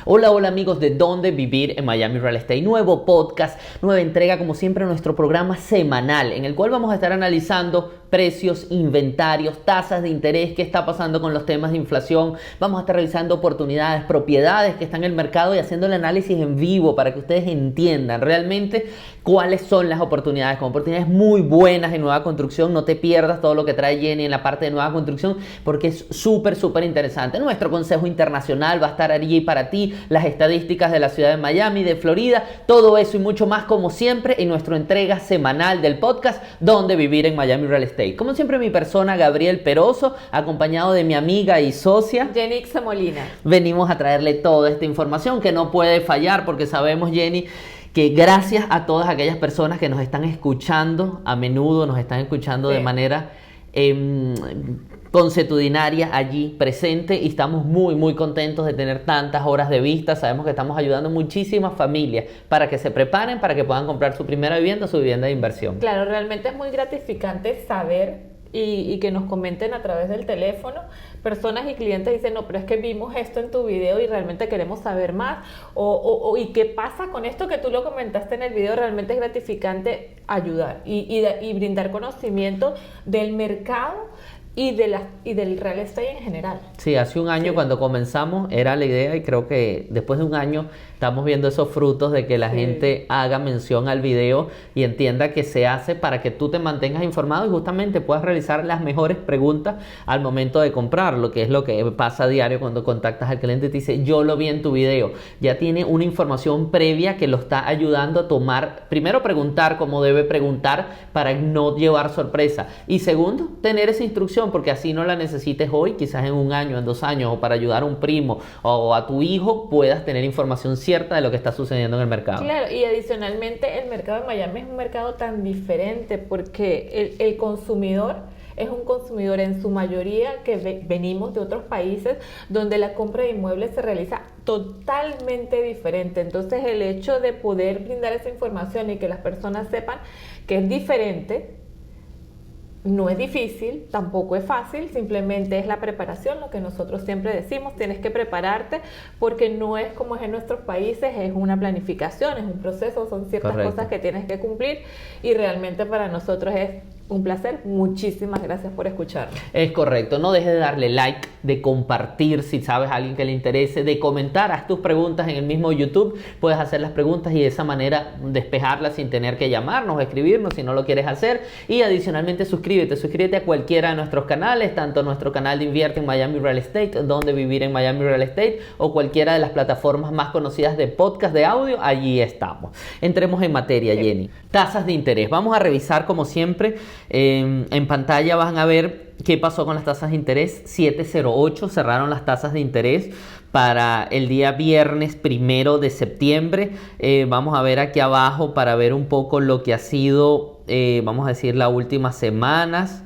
Hola, hola amigos de Dónde Vivir en Miami Real Estate. Nuevo podcast, nueva entrega como siempre nuestro programa semanal en el cual vamos a estar analizando precios, inventarios, tasas de interés, qué está pasando con los temas de inflación. Vamos a estar revisando oportunidades, propiedades que están en el mercado y haciendo el análisis en vivo para que ustedes entiendan realmente cuáles son las oportunidades, con oportunidades muy buenas en nueva construcción. No te pierdas todo lo que trae Jenny en la parte de nueva construcción porque es súper interesante. Nuestro consejo internacional va a estar allí para ti, las estadísticas de la ciudad de Miami, de Florida, todo eso y mucho más como siempre en nuestra entrega semanal del podcast Dónde Vivir en Miami Real Estate. Como siempre mi persona Gabriel Peroso, acompañado de mi amiga y socia Jenny Molina. Venimos a traerle toda esta información que no puede fallar porque sabemos, Jenny, que gracias a todas aquellas personas que nos están escuchando a menudo, nos están escuchando de manera consuetudinaria allí presente y estamos muy contentos de tener tantas horas de vista. Sabemos que estamos ayudando muchísimas familias para que se preparen, para que puedan comprar su primera vivienda, su vivienda de inversión. Claro, realmente es muy gratificante saber y que nos comenten a través del teléfono. Personas y clientes dicen, no, pero es que vimos esto en tu video y realmente queremos saber más. ¿Y qué pasa con esto que tú lo comentaste en el video? Realmente es gratificante ayudar y brindar conocimiento del mercado y del real estate en general. Sí, hace un año cuando comenzamos era la idea y creo que después de un año estamos viendo esos frutos de que la gente haga mención al video y entienda que se hace para que tú te mantengas informado y justamente puedas realizar las mejores preguntas al momento de comprarlo, que es lo que pasa a diario cuando contactas al cliente y te dice, yo lo vi en tu video. Ya tiene una información previa que lo está ayudando a tomar, primero preguntar como debe preguntar para no llevar sorpresa y segundo, tener esa instrucción porque así no la necesites hoy, quizás en un año, en 2 años o para ayudar a un primo o a tu hijo puedas tener información cierta de lo que está sucediendo en el mercado. Claro, y adicionalmente el mercado de Miami es un mercado tan diferente porque el consumidor es un consumidor en su mayoría que venimos de otros países donde la compra de inmuebles se realiza totalmente diferente. Entonces el hecho de poder brindar esa información y que las personas sepan que es diferente, no es difícil, tampoco es fácil, simplemente es la preparación, lo que nosotros siempre decimos, tienes que prepararte porque no es como es en nuestros países, es una planificación, es un proceso, son ciertas cosas que tienes que cumplir y realmente para nosotros es un placer. Muchísimas gracias por escucharnos. Es correcto, no dejes de darle like, de compartir si sabes a alguien que le interese, de comentar, haz tus preguntas en el mismo YouTube, puedes hacer las preguntas y de esa manera despejarlas sin tener que llamarnos o escribirnos si no lo quieres hacer y adicionalmente suscríbete a cualquiera de nuestros canales, tanto nuestro canal de Invierte en Miami Real Estate, Donde Vivir en Miami Real Estate o cualquiera de las plataformas más conocidas de podcast de audio, allí estamos. Entremos en materia, Jenny. Tasas de interés, vamos a revisar como siempre. En pantalla van a ver qué pasó con las tasas de interés. 7.08 cerraron las tasas de interés para el día viernes 1 de septiembre. Vamos a ver aquí abajo para ver un poco lo que ha sido, vamos a decir, las últimas semanas.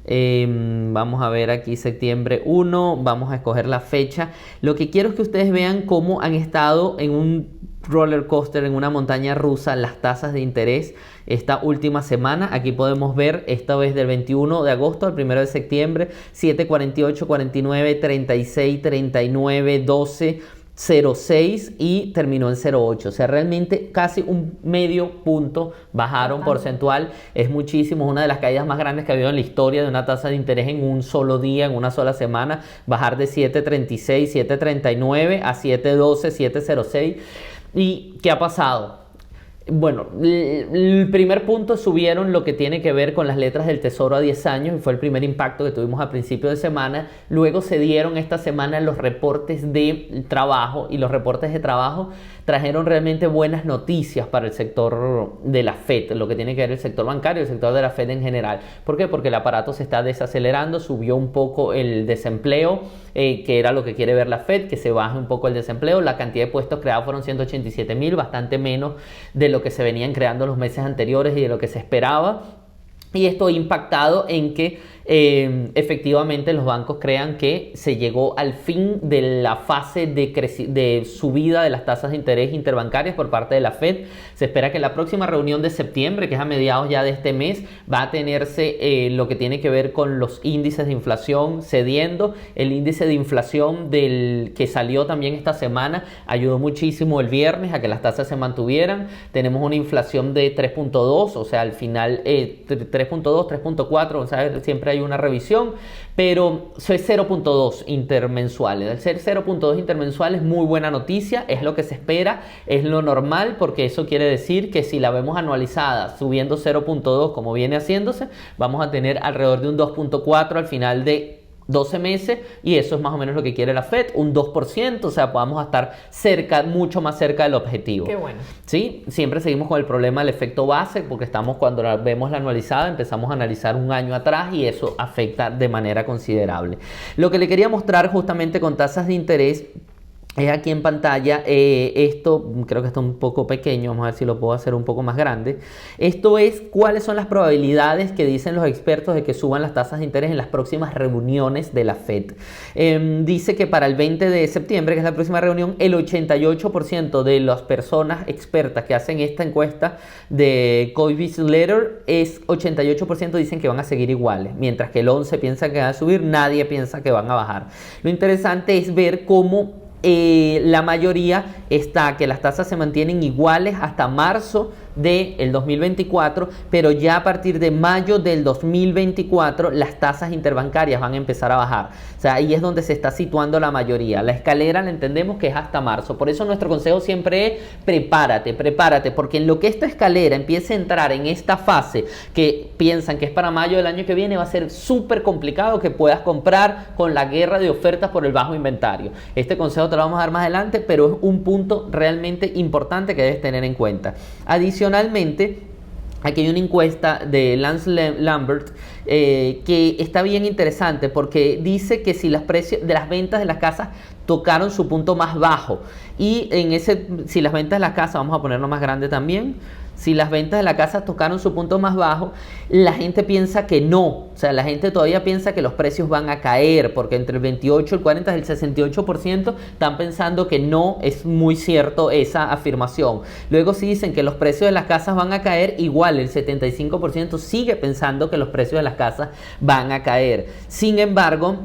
Vamos a ver aquí septiembre 1, vamos a escoger la fecha. Lo que quiero es que ustedes vean cómo han estado en un roller coaster, en una montaña rusa, las tasas de interés esta última semana. Aquí podemos ver esta vez del 21 de agosto al 1 de septiembre, 7.48, 49, 36, 39, 12, 0.6 y terminó en 0.8, o sea realmente casi un medio punto bajaron porcentual, es muchísimo, es una de las caídas más grandes que ha habido en la historia de una tasa de interés en un solo día, en una sola semana, bajar de 7.36, 7.39 a 7.12, 7.06. ¿Y qué ha pasado? Bueno, el primer punto subieron lo que tiene que ver con las letras del Tesoro a 10 años y fue el primer impacto que tuvimos a principio de semana. Luego se dieron esta semana los reportes de trabajo y los reportes de trabajo trajeron realmente buenas noticias para el sector de la Fed, lo que tiene que ver el sector bancario y el sector de la Fed en general. ¿Por qué? Porque el aparato se está desacelerando, subió un poco el desempleo, que era lo que quiere ver la Fed, que se baje un poco el desempleo. La cantidad de puestos creados fueron 187,000, bastante menos de lo que se venían creando los meses anteriores y de lo que se esperaba. Y esto ha impactado en que efectivamente los bancos crean que se llegó al fin de la fase de subida de las tasas de interés interbancarias por parte de la Fed. Se espera que la próxima reunión de septiembre, que es a mediados ya de este mes, va a tenerse lo que tiene que ver con los índices de inflación cediendo. El índice de inflación que salió también esta semana ayudó muchísimo el viernes a que las tasas se mantuvieran. Tenemos una inflación de 3.2, o sea, al final 3.2, 3.4, o sea, siempre hay una revisión, pero es 0.2 intermensuales. El ser 0.2 intermensuales es muy buena noticia, es lo que se espera, es lo normal, porque eso quiere decir que si la vemos anualizada subiendo 0.2 como viene haciéndose, vamos a tener alrededor de un 2.4 al final de 12 meses, y eso es más o menos lo que quiere la Fed, un 2%, o sea, podamos estar cerca, mucho más cerca del objetivo. Qué bueno. Sí, siempre seguimos con el problema del efecto base, porque cuando vemos la anualizada, empezamos a analizar un año atrás y eso afecta de manera considerable. Lo que le quería mostrar justamente con tasas de interés es aquí en pantalla. Esto creo que está un poco pequeño, vamos a ver si lo puedo hacer un poco más grande. Esto es cuáles son las probabilidades que dicen los expertos de que suban las tasas de interés en las próximas reuniones de la Fed. Dice que para el 20 de septiembre, que es la próxima reunión, el 88% de las personas expertas que hacen esta encuesta de Coibis Letter, 88% dicen que van a seguir iguales, mientras que el 11% piensa que van a subir, nadie piensa que van a bajar. Lo interesante es ver cómo la mayoría está que las tasas se mantienen iguales hasta marzo del 2024, pero ya a partir de mayo del 2024 las tasas interbancarias van a empezar a bajar. O sea, ahí es donde se está situando la mayoría. La escalera la entendemos que es hasta marzo. Por eso nuestro consejo siempre es prepárate, porque en lo que esta escalera empiece a entrar en esta fase que piensan que es para mayo del año que viene, va a ser súper complicado que puedas comprar con la guerra de ofertas por el bajo inventario. Este consejo te lo vamos a dar más adelante, pero es un punto realmente importante que debes tener en cuenta. Adicionalmente, aquí hay una encuesta de Lance Lambert que está bien interesante, porque dice que si los precios de las ventas de las casas tocaron su punto más bajo, y si las ventas de las casas, vamos a ponerlo más grande también, si las ventas de la casa tocaron su punto más bajo, la gente piensa que no. O sea, la gente todavía piensa que los precios van a caer, porque entre el 28, el 40 y el 68% están pensando que no es muy cierto esa afirmación. Luego si dicen que los precios de las casas van a caer, igual el 75% sigue pensando que los precios de las casas van a caer. Sin embargo,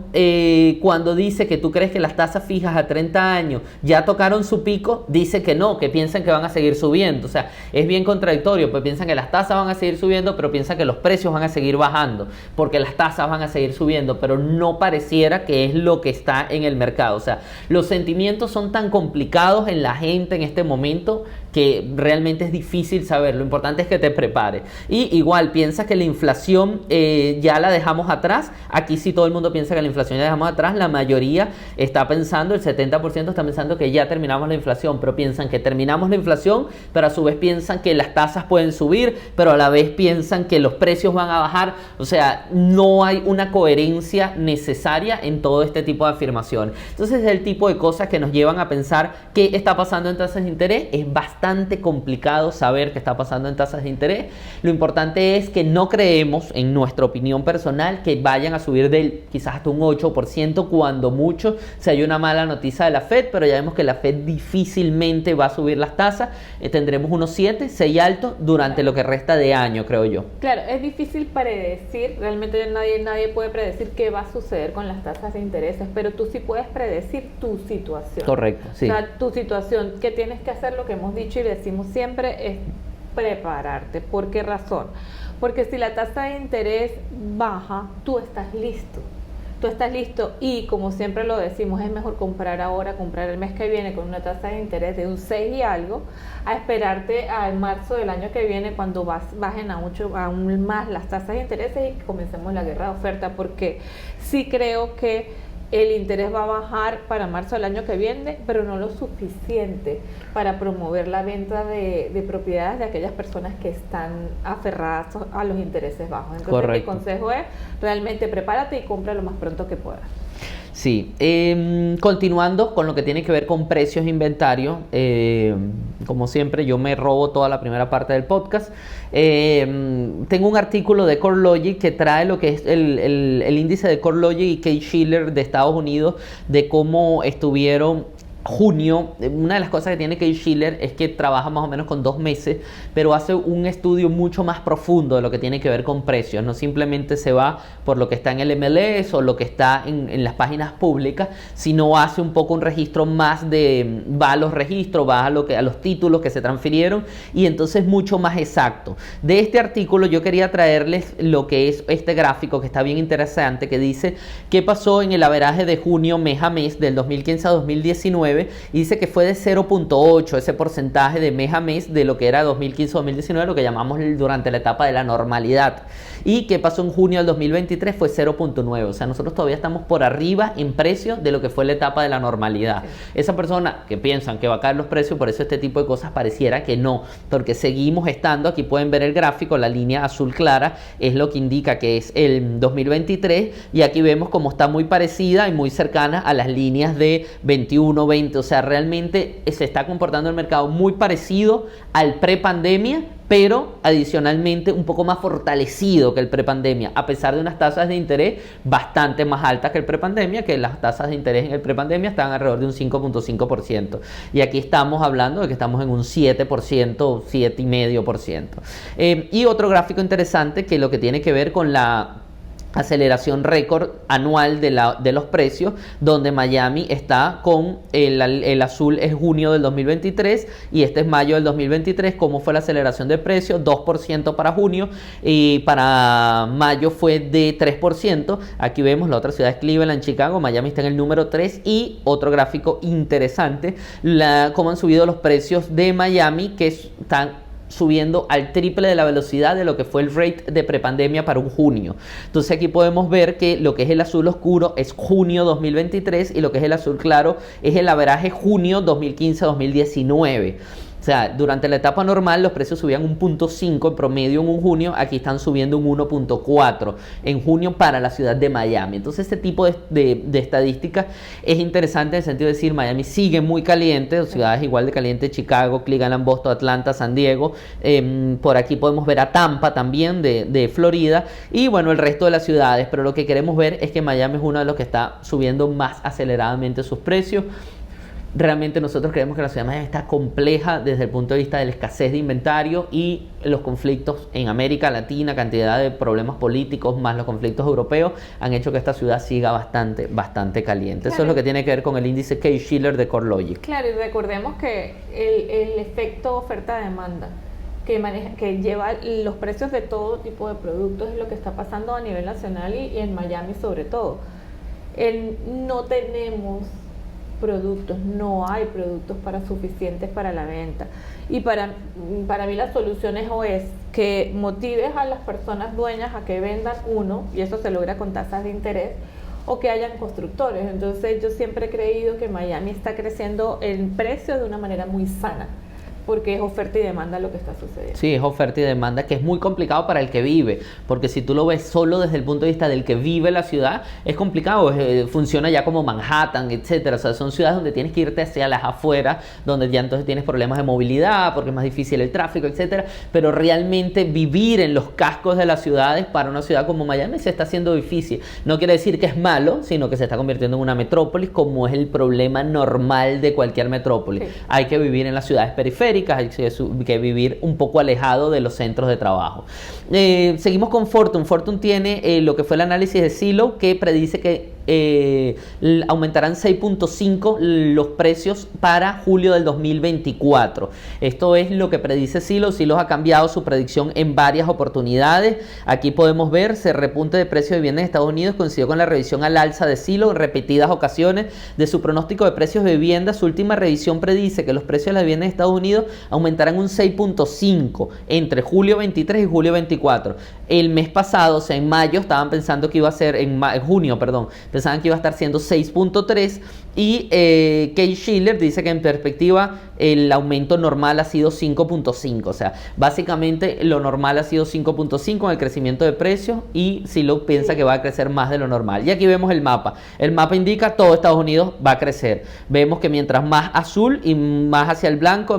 cuando dice que tú crees que las tasas fijas a 30 años ya tocaron su pico, dice que no, que piensan que van a seguir subiendo. O sea, es bien contradictorio, pues piensan que las tasas van a seguir subiendo, pero piensan que los precios van a seguir bajando, porque las tasas van a seguir subiendo, pero no pareciera que es lo que está en el mercado. O sea, los sentimientos son tan complicados en la gente en este momento que realmente es difícil saber. Lo importante es que te prepares. Y igual, piensas que la inflación ya la dejamos atrás. Aquí sí todo el mundo piensa que la inflación ya la dejamos atrás. La mayoría está pensando, el 70% está pensando que ya terminamos la inflación, pero piensan que terminamos la inflación, pero a su vez piensan que las tasas pueden subir, pero a la vez piensan que los precios van a bajar. O sea, no hay una coherencia necesaria en todo este tipo de afirmaciones. Entonces, es el tipo de cosas que nos llevan a pensar qué está pasando en tasas de interés. Es bastante complicado saber qué está pasando en tasas de interés. Lo importante es que no creemos, en nuestra opinión personal, que vayan a subir quizás hasta un 8%, cuando mucho, si hay una mala noticia de la Fed, pero ya vemos que la Fed difícilmente va a subir las tasas. Tendremos unos 7, 6 altos durante lo que resta de año, creo yo. Claro, es difícil predecir, realmente nadie puede predecir qué va a suceder con las tasas de intereses, pero tú sí puedes predecir tu situación. Correcto, sí. O sea, tu situación, ¿qué tienes que hacer? Lo que hemos dicho y decimos siempre es prepararte. ¿Por qué razón? Porque si la tasa de interés baja, tú estás listo. Tú estás listo, y como siempre lo decimos, es mejor comprar ahora, comprar el mes que viene con una tasa de interés de un 6 y algo, a esperarte al marzo del año que viene, cuando bajen aún más las tasas de interés y comencemos la guerra de oferta, porque sí creo que el interés va a bajar para marzo del año que viene, pero no lo suficiente para promover la venta de propiedades de aquellas personas que están aferradas a los intereses bajos. Entonces, correcto. mi consejo es realmente prepárate y compra lo más pronto que puedas. Sí, continuando con lo que tiene que ver con precios e inventario, como siempre yo me robo toda la primera parte del podcast. Tengo un artículo de CoreLogic que trae lo que es el índice de CoreLogic y Case-Shiller de Estados Unidos, de cómo estuvieron junio. Una de las cosas que tiene Case-Shiller es que trabaja más o menos con 2 meses, pero hace un estudio mucho más profundo de lo que tiene que ver con precios. No simplemente se va por lo que está en el MLS o lo que está en las páginas públicas, sino hace un poco un registro más va a los registros, va a los títulos que se transfirieron, y entonces mucho más exacto. De este artículo yo quería traerles lo que es este gráfico que está bien interesante, que dice qué pasó en el averaje de junio mes a mes del 2015 a 2019, y dice que fue de 0.8 ese porcentaje de mes a mes de lo que era 2015-2019, lo que llamamos durante la etapa de la normalidad. Y que pasó en junio del 2023 fue 0.9, o sea, nosotros todavía estamos por arriba en precios de lo que fue la etapa de la normalidad. Sí. Esa persona que piensan que va a caer los precios, por eso este tipo de cosas pareciera que no, porque seguimos estando, aquí pueden ver el gráfico, la línea azul clara es lo que indica que es el 2023, y aquí vemos como está muy parecida y muy cercana a las líneas de 21, 20, o sea, realmente se está comportando el mercado muy parecido al prepandemia, pero adicionalmente un poco más fortalecido que el prepandemia, a pesar de unas tasas de interés bastante más altas que el prepandemia, que las tasas de interés en el prepandemia estaban alrededor de un 5.5%, y aquí estamos hablando de que estamos en un 7%, 7,5%. Y otro gráfico interesante que lo que tiene que ver con la aceleración récord anual de los precios, donde Miami está con el azul es junio del 2023 y este es mayo del 2023. ¿Cómo fue la aceleración de precios? 2% para junio, y para mayo fue de 3%. Aquí vemos la otra ciudad es Cleveland, Chicago. Miami está en el número 3. Y otro gráfico interesante, cómo han subido los precios de Miami, que están subiendo al triple de la velocidad de lo que fue el rate de prepandemia para un junio. Entonces aquí podemos ver que lo que es el azul oscuro es junio 2023 y lo que es el azul claro es el averaje junio 2015-2019. O sea, durante la etapa normal los precios subían un 0.5 en promedio en un junio, aquí están subiendo un 1.4 en junio para la ciudad de Miami. Entonces este tipo de estadísticas es interesante en el sentido de decir Miami sigue muy caliente, ciudades igual de caliente, Chicago, Cleveland, Boston, Atlanta, San Diego. Por aquí podemos ver a Tampa también de Florida, y bueno, el resto de las ciudades, pero lo que queremos ver es que Miami es uno de los que está subiendo más aceleradamente sus precios. Realmente nosotros creemos que la ciudad de Miami está compleja desde el punto de vista de la escasez de inventario y los conflictos en América Latina, cantidad de problemas políticos más los conflictos europeos han hecho que esta ciudad siga bastante caliente. Claro. Eso es lo que tiene que ver con el índice Case-Shiller de CoreLogic. Claro, y recordemos que el efecto oferta-demanda que lleva los precios de todo tipo de productos es lo que está pasando a nivel nacional y en Miami sobre todo. No tenemos productos, no hay productos suficientes para la venta, y para mí la solución es que motives a las personas dueñas a que vendan y eso se logra con tasas de interés, o que hayan constructores. Entonces yo siempre he creído que Miami está creciendo en precio de una manera muy sana, porque es oferta y demanda lo que está sucediendo. Sí, es oferta y demanda, que es muy complicado para el que vive, porque si tú lo ves solo desde el punto de vista del que vive la ciudad, es complicado, funciona ya como Manhattan, etcétera. O sea, son ciudades donde tienes que irte hacia las afueras, donde ya entonces tienes problemas de movilidad, porque es más difícil el tráfico, etcétera. Pero realmente vivir en los cascos de las ciudades para una ciudad como Miami se está haciendo difícil. No quiere decir que es malo, sino que se está convirtiendo en una metrópolis, como es el problema normal de cualquier metrópolis. Sí. Hay que vivir en las ciudades periféricas, hay que vivir un poco alejado de los centros de trabajo. Seguimos con Fortune. Fortune tiene lo que fue el análisis de Zillow, que predice que aumentarán 6.5 los precios para julio del 2024. Esto es lo que predice Zillow. Zillow ha cambiado su predicción en varias oportunidades. Aquí podemos ver, se repunte de precios de viviendas en Estados Unidos coincidió con la revisión al alza de Zillow en repetidas ocasiones de su pronóstico de precios de vivienda. Su última revisión predice que los precios de las viviendas en Estados Unidos aumentarán un 6.5 entre julio 23 y julio 24. El mes pasado, o sea, en mayo, estaban pensando que iba a ser, en junio, perdón, pensaban que iba a estar siendo 6.3, y Kate Schiller dice que en perspectiva el aumento normal ha sido 5.5, o sea, básicamente lo normal ha sido 5.5 en el crecimiento de precios, y Zillow piensa que va a crecer más de lo normal. Y aquí vemos el mapa indica todo Estados Unidos va a crecer. Vemos que mientras más azul y más hacia el blanco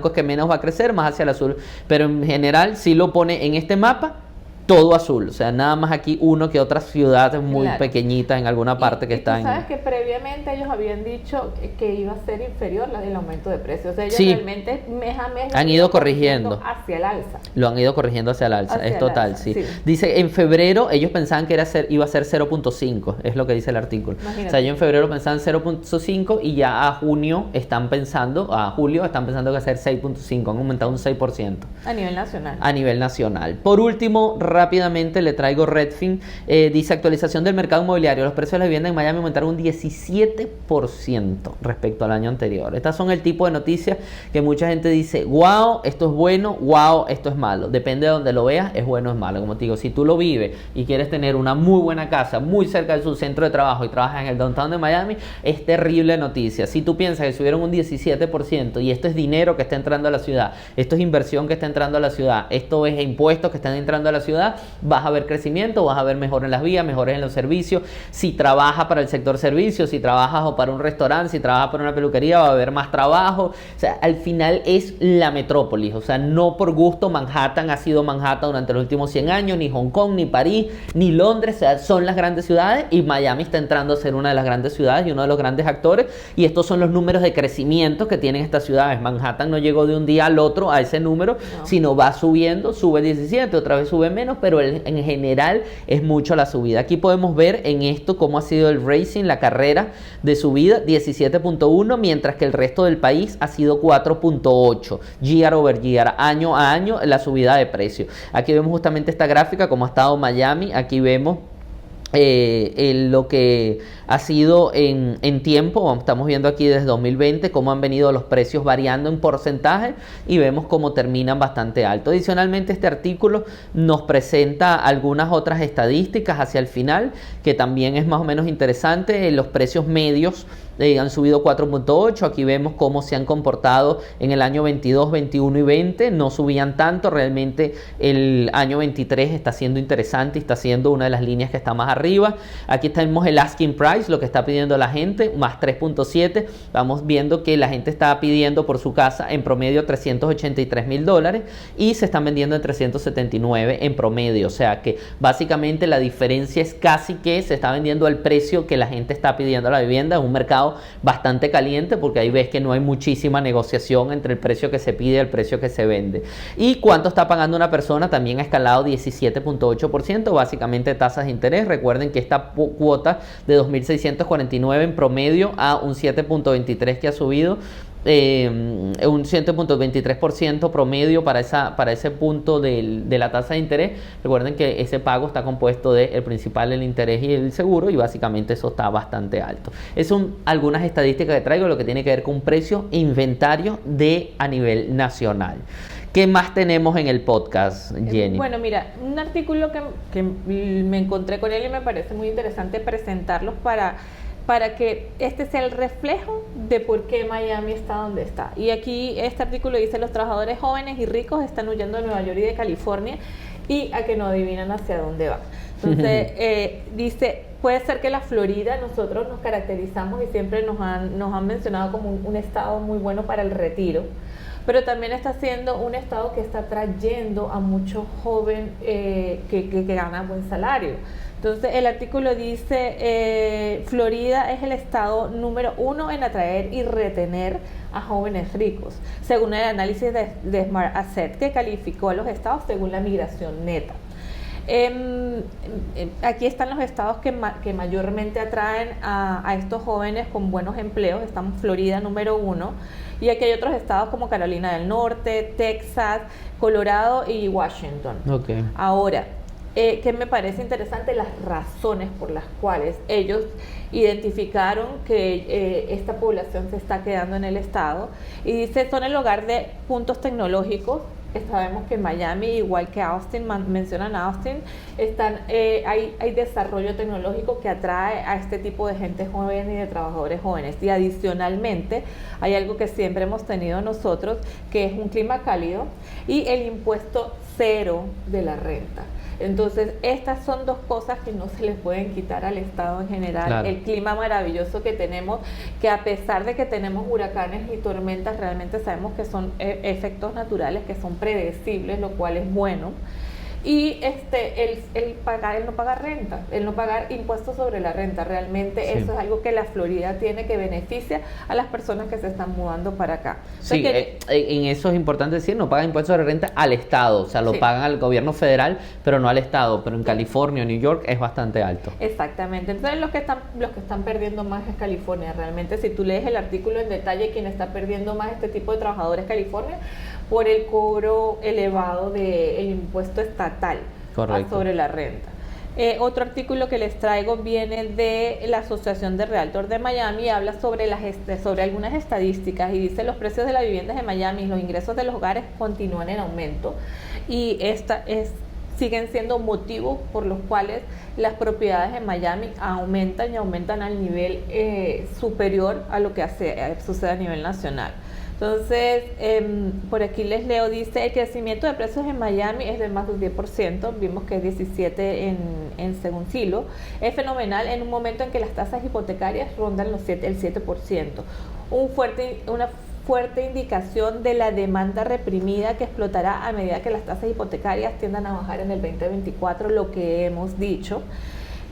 es que menos va a crecer, más hacia el azul, pero en general Zillow pone en este mapa todo azul, o sea, nada más aquí uno que otras ciudades muy pequeñitas en alguna parte que están. Sabes que previamente ellos habían dicho que iba a ser inferior el aumento de precios, o sea, ellos realmente mes a mes han ido corrigiendo hacia el alza. Lo han ido corrigiendo hacia el alza, es total, sí. Dice, en febrero ellos pensaban que iba a ser 0.5, es lo que dice el artículo. Imagínate. O sea, ellos en febrero pensaban 0.5 y ya a julio están pensando que va a ser 6.5, han aumentado un 6%. A nivel nacional. A nivel nacional. Por último, rápidamente le traigo Redfin. Dice, actualización del mercado inmobiliario. Los precios de la vivienda en Miami aumentaron un 17% respecto al año anterior. Estas son el tipo de noticias que mucha gente dice, wow, esto es bueno, wow, esto es malo. Depende de donde lo veas, es bueno o es malo. Como te digo, si tú lo vives y quieres tener una muy buena casa muy cerca de su centro de trabajo y trabajas en el downtown de Miami, es terrible noticia. Si tú piensas que subieron un 17% y esto es dinero que está entrando a la ciudad, esto es inversión que está entrando a la ciudad, esto es impuestos que están entrando a la ciudad, vas a ver crecimiento, vas a ver mejor en las vías, mejores en los servicios. Si trabajas para el sector servicios, si trabajas o para un restaurante, si trabajas para una peluquería, va a haber más trabajo. O sea, al final es la metrópolis, o sea, no por gusto Manhattan ha sido Manhattan durante los últimos 100 años, ni Hong Kong, ni París, ni Londres, o sea, son las grandes ciudades, y Miami está entrando a ser una de las grandes ciudades y uno de los grandes actores, y estos son los números de crecimiento que tienen estas ciudades. Manhattan no llegó de un día al otro a ese número, sino va subiendo, sube 17, otra vez sube menos, pero en general es mucho la subida. Aquí podemos ver en esto cómo ha sido el racing, la carrera de subida, 17.1, mientras que el resto del país ha sido 4.8, year over year, año a año, la subida de precio. Aquí vemos justamente esta gráfica, cómo ha estado Miami. Aquí vemos lo que ha sido en tiempo. Estamos viendo aquí desde 2020 cómo han venido los precios variando en porcentaje, y vemos cómo terminan bastante alto. Adicionalmente, este artículo nos presenta algunas otras estadísticas hacia el final, que también es más o menos interesante. Los precios medios han subido 4.8. Aquí vemos cómo se han comportado en el año 22, 21 y 20. No subían tanto. Realmente el año 23 está siendo interesante y está siendo una de las líneas que está más arriba. Aquí tenemos el asking price, lo que está pidiendo la gente, más 3.7. Vamos viendo que la gente está pidiendo por su casa en promedio $383,000 y se están vendiendo en 379 en promedio. O sea que básicamente la diferencia es casi que se está vendiendo al precio que la gente está pidiendo la vivienda. Es un mercado bastante caliente, porque ahí ves que no hay muchísima negociación entre el precio que se pide y el precio que se vende. Y cuánto está pagando una persona también ha escalado 17.8%, básicamente tasas de interés. Recuerden que esta cuota de 2.649 en promedio a un 7.23 que ha subido, un 7.23% promedio para ese punto de la tasa de interés. Recuerden que ese pago está compuesto de el principal, el interés y el seguro, y básicamente eso está bastante alto. Esas son algunas estadísticas que traigo, lo que tiene que ver con precio e inventario a nivel nacional. ¿Qué más tenemos en el podcast, Jenny? Bueno, mira, un artículo que me encontré con él y me parece muy interesante presentarlos para que este sea el reflejo de por qué Miami está donde está. Y aquí este artículo dice: los trabajadores jóvenes y ricos están huyendo de Nueva York y de California, y a que no adivinan hacia dónde van. Entonces, dice, puede ser que la Florida, nosotros nos caracterizamos y siempre nos han mencionado como un estado muy bueno para el retiro, pero también está siendo un estado que está trayendo a muchos jóvenes que ganan buen salario. Entonces, el artículo dice, Florida es el estado número 1 en atraer y retener a jóvenes ricos, según el análisis de Smart Asset, que calificó a los estados según la migración neta. Aquí están los estados que mayormente atraen a estos jóvenes con buenos empleos. Estamos Florida número 1, y aquí hay otros estados como Carolina del Norte, Texas, Colorado y Washington. Okay. Ahora, que me parece interesante las razones por las cuales ellos identificaron que esta población se está quedando en el estado, y dice: son el hogar de puntos tecnológicos, Sabemos que Miami, igual que Austin, mencionan Austin, hay desarrollo tecnológico que atrae a este tipo de gente joven y de trabajadores jóvenes. Y adicionalmente, hay algo que siempre hemos tenido nosotros, que es un clima cálido y el impuesto cero de la renta. Entonces, estas son dos cosas que no se les pueden quitar al Estado en general. Claro. El clima maravilloso que tenemos, que a pesar de que tenemos huracanes y tormentas, realmente sabemos que son efectos naturales, que son predecibles, lo cual es bueno. Y el no pagar renta, el no pagar impuestos sobre la renta, realmente Sí. eso es algo que la Florida tiene, que beneficia a las personas que se están mudando para acá. Sí, en eso es importante decir, no pagan impuestos sobre renta al Estado, o sea, lo Sí. pagan al gobierno federal, pero no al Estado, pero en California o New York es bastante alto. Exactamente, entonces los que están perdiendo más es California. Realmente, si tú lees el artículo en detalle, quien está perdiendo más este tipo de trabajadores es California, por el cobro elevado del impuesto estatal sobre la renta. Otro artículo que les traigo viene de la Asociación de Realtor de Miami, habla sobre algunas estadísticas y dice: los precios de las viviendas de Miami y los ingresos de los hogares continúan en aumento, y siguen siendo motivos por los cuales las propiedades en Miami aumentan y aumentan al nivel superior a lo que sucede a nivel nacional. Entonces, por aquí les leo, dice: el crecimiento de precios en Miami es de más del 10%, vimos que es 17% en según Zillow. Es fenomenal en un momento en que las tasas hipotecarias rondan el 7%. Una fuerte indicación de la demanda reprimida que explotará a medida que las tasas hipotecarias tiendan a bajar en el 2024, lo que hemos dicho.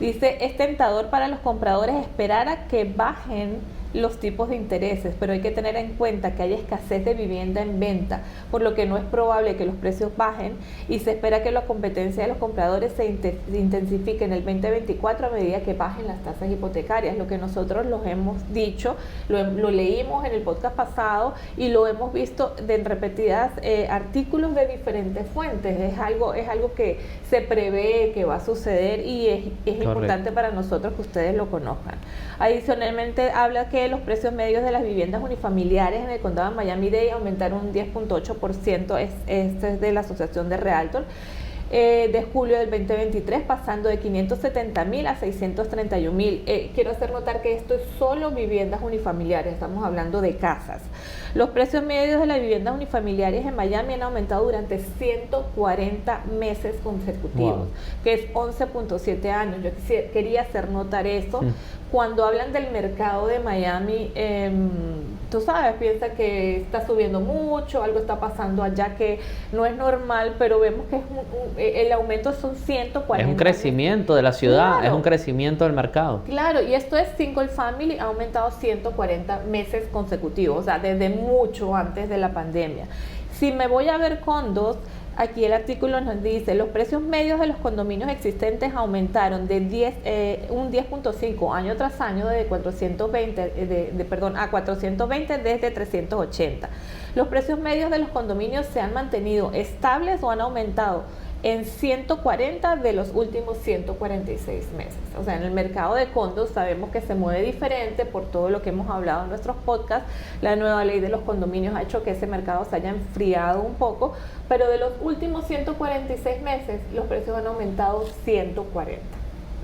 Dice: es tentador para los compradores esperar a que bajen los tipos de intereses, pero hay que tener en cuenta que hay escasez de vivienda en venta, por lo que no es probable que los precios bajen, y se espera que la competencia de los compradores se intensifique en el 2024 a medida que bajen las tasas hipotecarias. Lo que nosotros los hemos dicho, lo leímos en el podcast pasado y lo hemos visto en repetidas artículos de diferentes fuentes. Es algo que se prevé que va a suceder, y es importante para nosotros que ustedes lo conozcan. Adicionalmente, habla que los precios medios de las viviendas unifamiliares en el condado de Miami-Dade aumentaron un 10.8%, es de la Asociación de Realtor, de julio del 2023, pasando de 570,000 a 631,000. Quiero hacer notar que esto es solo viviendas unifamiliares, estamos hablando de casas. Los precios medios de las viviendas unifamiliares en Miami han aumentado durante 140 meses consecutivos, wow, que es 11.7 años. Yo quería hacer notar eso. Cuando hablan del mercado de Miami, tú sabes, piensa que está subiendo mucho, algo está pasando allá que no es normal, pero vemos que el aumento son 140. Es un crecimiento de la ciudad, claro, es un crecimiento del mercado. Claro, y esto es single family, ha aumentado 140 meses consecutivos, o sea, desde mucho antes de la pandemia. Si me voy a ver condos, aquí el artículo nos dice: los precios medios de los condominios existentes aumentaron de un 10.5 año tras año, de 420 a 420 desde 380. Los precios medios de los condominios se han mantenido estables o han aumentado en 140 de los últimos 146 meses. O sea, en el mercado de condos sabemos que se mueve diferente por todo lo que hemos hablado en nuestros podcasts. La nueva ley de los condominios ha hecho que ese mercado se haya enfriado un poco, pero de los últimos 146 meses los precios han aumentado 140.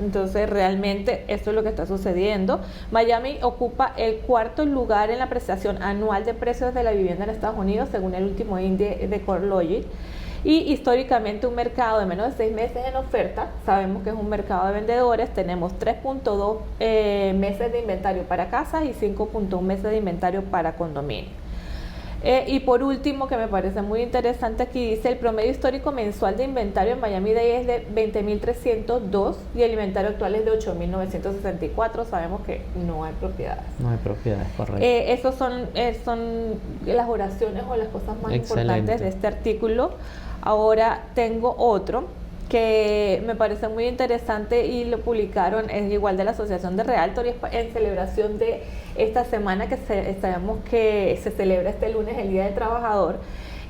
Entonces, realmente esto es lo que está sucediendo. Miami ocupa el cuarto lugar en la apreciación anual de precios de la vivienda en Estados Unidos, según el último índice de CoreLogic. Y históricamente un mercado de menos de 6 meses en oferta, sabemos que es un mercado de vendedores. Tenemos 3.2 meses de inventario para casas y 5.1 meses de inventario para condominios. Y por último, que me parece muy interesante, aquí dice: el promedio histórico mensual de inventario en Miami-Dade es de 20.302 y el inventario actual es de 8.964. Sabemos que no hay propiedades. No hay propiedades, correcto. Esos son las oraciones o las cosas más importantes de este artículo. Ahora tengo otro que me parece muy interesante y lo publicaron, es igual de la Asociación de Realtor, y es en celebración de esta semana que sabemos que se celebra este lunes, el Día del Trabajador,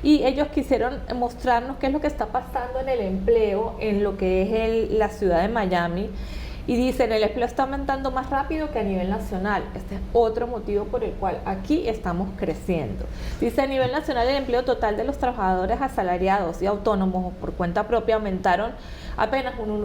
y ellos quisieron mostrarnos qué es lo que está pasando en el empleo en lo que es la ciudad de Miami. Y dicen, el empleo está aumentando más rápido que a nivel nacional. Este es otro motivo por el cual aquí estamos creciendo. Dice, a nivel nacional el empleo total de los trabajadores asalariados y autónomos por cuenta propia aumentaron apenas un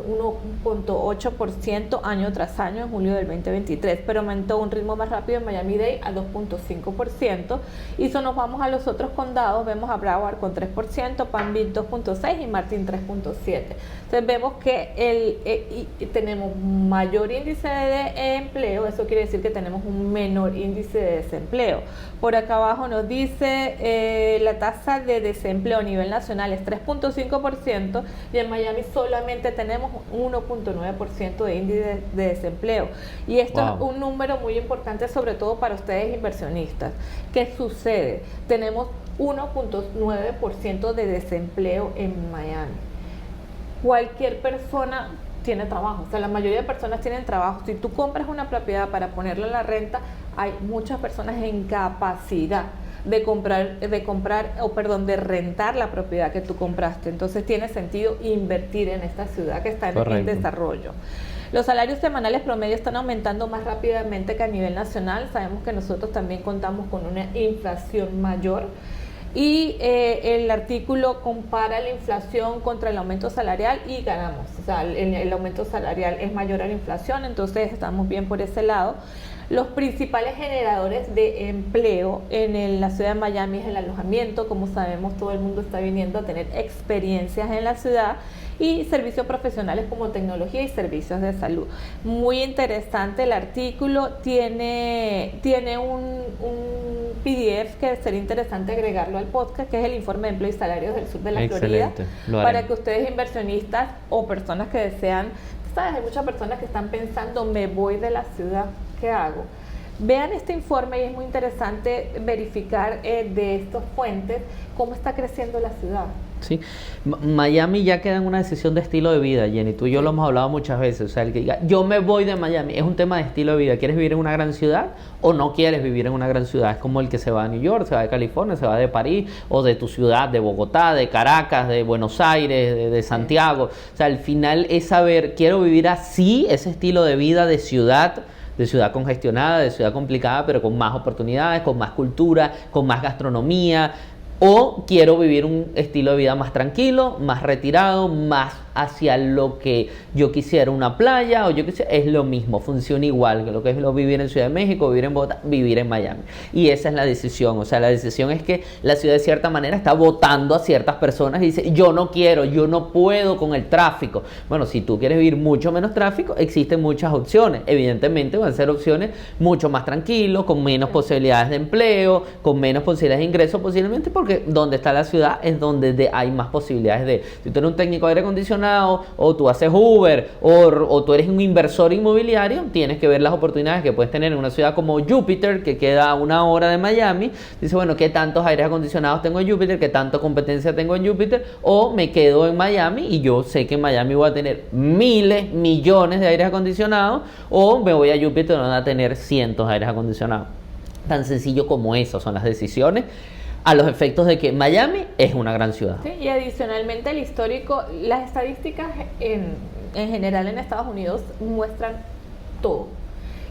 1.8% año tras año en julio del 2023, pero aumentó un ritmo más rápido en Miami-Dade a 2.5%. Y si nos vamos a los otros condados, vemos a Broward con 3%, Palm Beach 2.6% y Martin 3.7%. Entonces vemos que tenemos mayor índice de empleo, eso quiere decir que tenemos un menor índice de desempleo. Por acá abajo nos dice la tasa de desempleo a nivel nacional es 3.5% y en Miami solamente tenemos 1.9% de índice de desempleo. Y esto es un número muy importante, sobre todo para ustedes inversionistas. ¿Qué sucede? Tenemos 1.9% de desempleo en Miami. Cualquier persona tiene trabajo, o sea, la mayoría de personas tienen trabajo. Si tú compras una propiedad para ponerla en la renta, hay muchas personas en capacidad de rentar la propiedad que tú compraste. Entonces tiene sentido invertir en esta ciudad que está en desarrollo. Los salarios semanales promedio están aumentando más rápidamente que a nivel nacional. Sabemos que nosotros también contamos con una inflación mayor. Y el artículo compara la inflación contra el aumento salarial y ganamos. O sea, el aumento salarial es mayor a la inflación, entonces estamos bien por ese lado. Los principales generadores de empleo en la ciudad de Miami es el alojamiento. Como sabemos, todo el mundo está viniendo a tener experiencias en la ciudad, y servicios profesionales como tecnología y servicios de salud. Muy interesante el artículo, tiene un PDF que sería interesante agregarlo al podcast, que es el informe de empleo y salarios del sur de la Florida, para que ustedes inversionistas o personas que desean, ¿sabes? Hay muchas personas que están pensando, me voy de la ciudad, ¿qué hago? Vean este informe y es muy interesante verificar de estas fuentes cómo está creciendo la ciudad. Sí, Miami ya queda en una decisión de estilo de vida, Jenny. Tú y yo lo hemos hablado muchas veces. O sea, el que diga, yo me voy de Miami, es un tema de estilo de vida. ¿Quieres vivir en una gran ciudad o no quieres vivir en una gran ciudad? Es como el que se va a New York, se va de California, se va de París, o de tu ciudad, de Bogotá, de Caracas, de Buenos Aires, de Santiago. O sea, al final es saber, quiero vivir así, ese estilo de vida de ciudad congestionada, de ciudad complicada, pero con más oportunidades, con más cultura, con más gastronomía. O quiero vivir un estilo de vida más tranquilo, más retirado, más hacia lo que yo quisiera, una playa, o yo quisiera, es lo mismo, funciona igual que lo que es vivir en Ciudad de México, vivir en Bogotá, vivir en Miami. Y esa es la decisión. O sea, la decisión es que la ciudad de cierta manera está votando a ciertas personas y dice, yo no quiero, yo no puedo con el tráfico. Bueno, si tú quieres vivir mucho menos tráfico, existen muchas opciones. Evidentemente van a ser opciones mucho más tranquilos, con menos posibilidades de empleo, con menos posibilidades de ingreso posiblemente, porque donde está la ciudad es donde hay más posibilidades de, si tú eres un técnico de aire acondicionado, o tú haces Uber, o tú eres un inversor inmobiliario, tienes que ver las oportunidades que puedes tener en una ciudad como Júpiter, que queda a 1 hora de Miami. Dice, bueno, ¿qué tantos aires acondicionados tengo en Júpiter? ¿Qué tanta competencia tengo en Júpiter? O me quedo en Miami y yo sé que en Miami voy a tener miles, millones de aires acondicionados, o me voy a Júpiter donde van a tener cientos de aires acondicionados. Tan sencillo como eso son las decisiones, a los efectos de que Miami es una gran ciudad. Sí, y adicionalmente el histórico, las estadísticas en general en Estados Unidos muestran todo.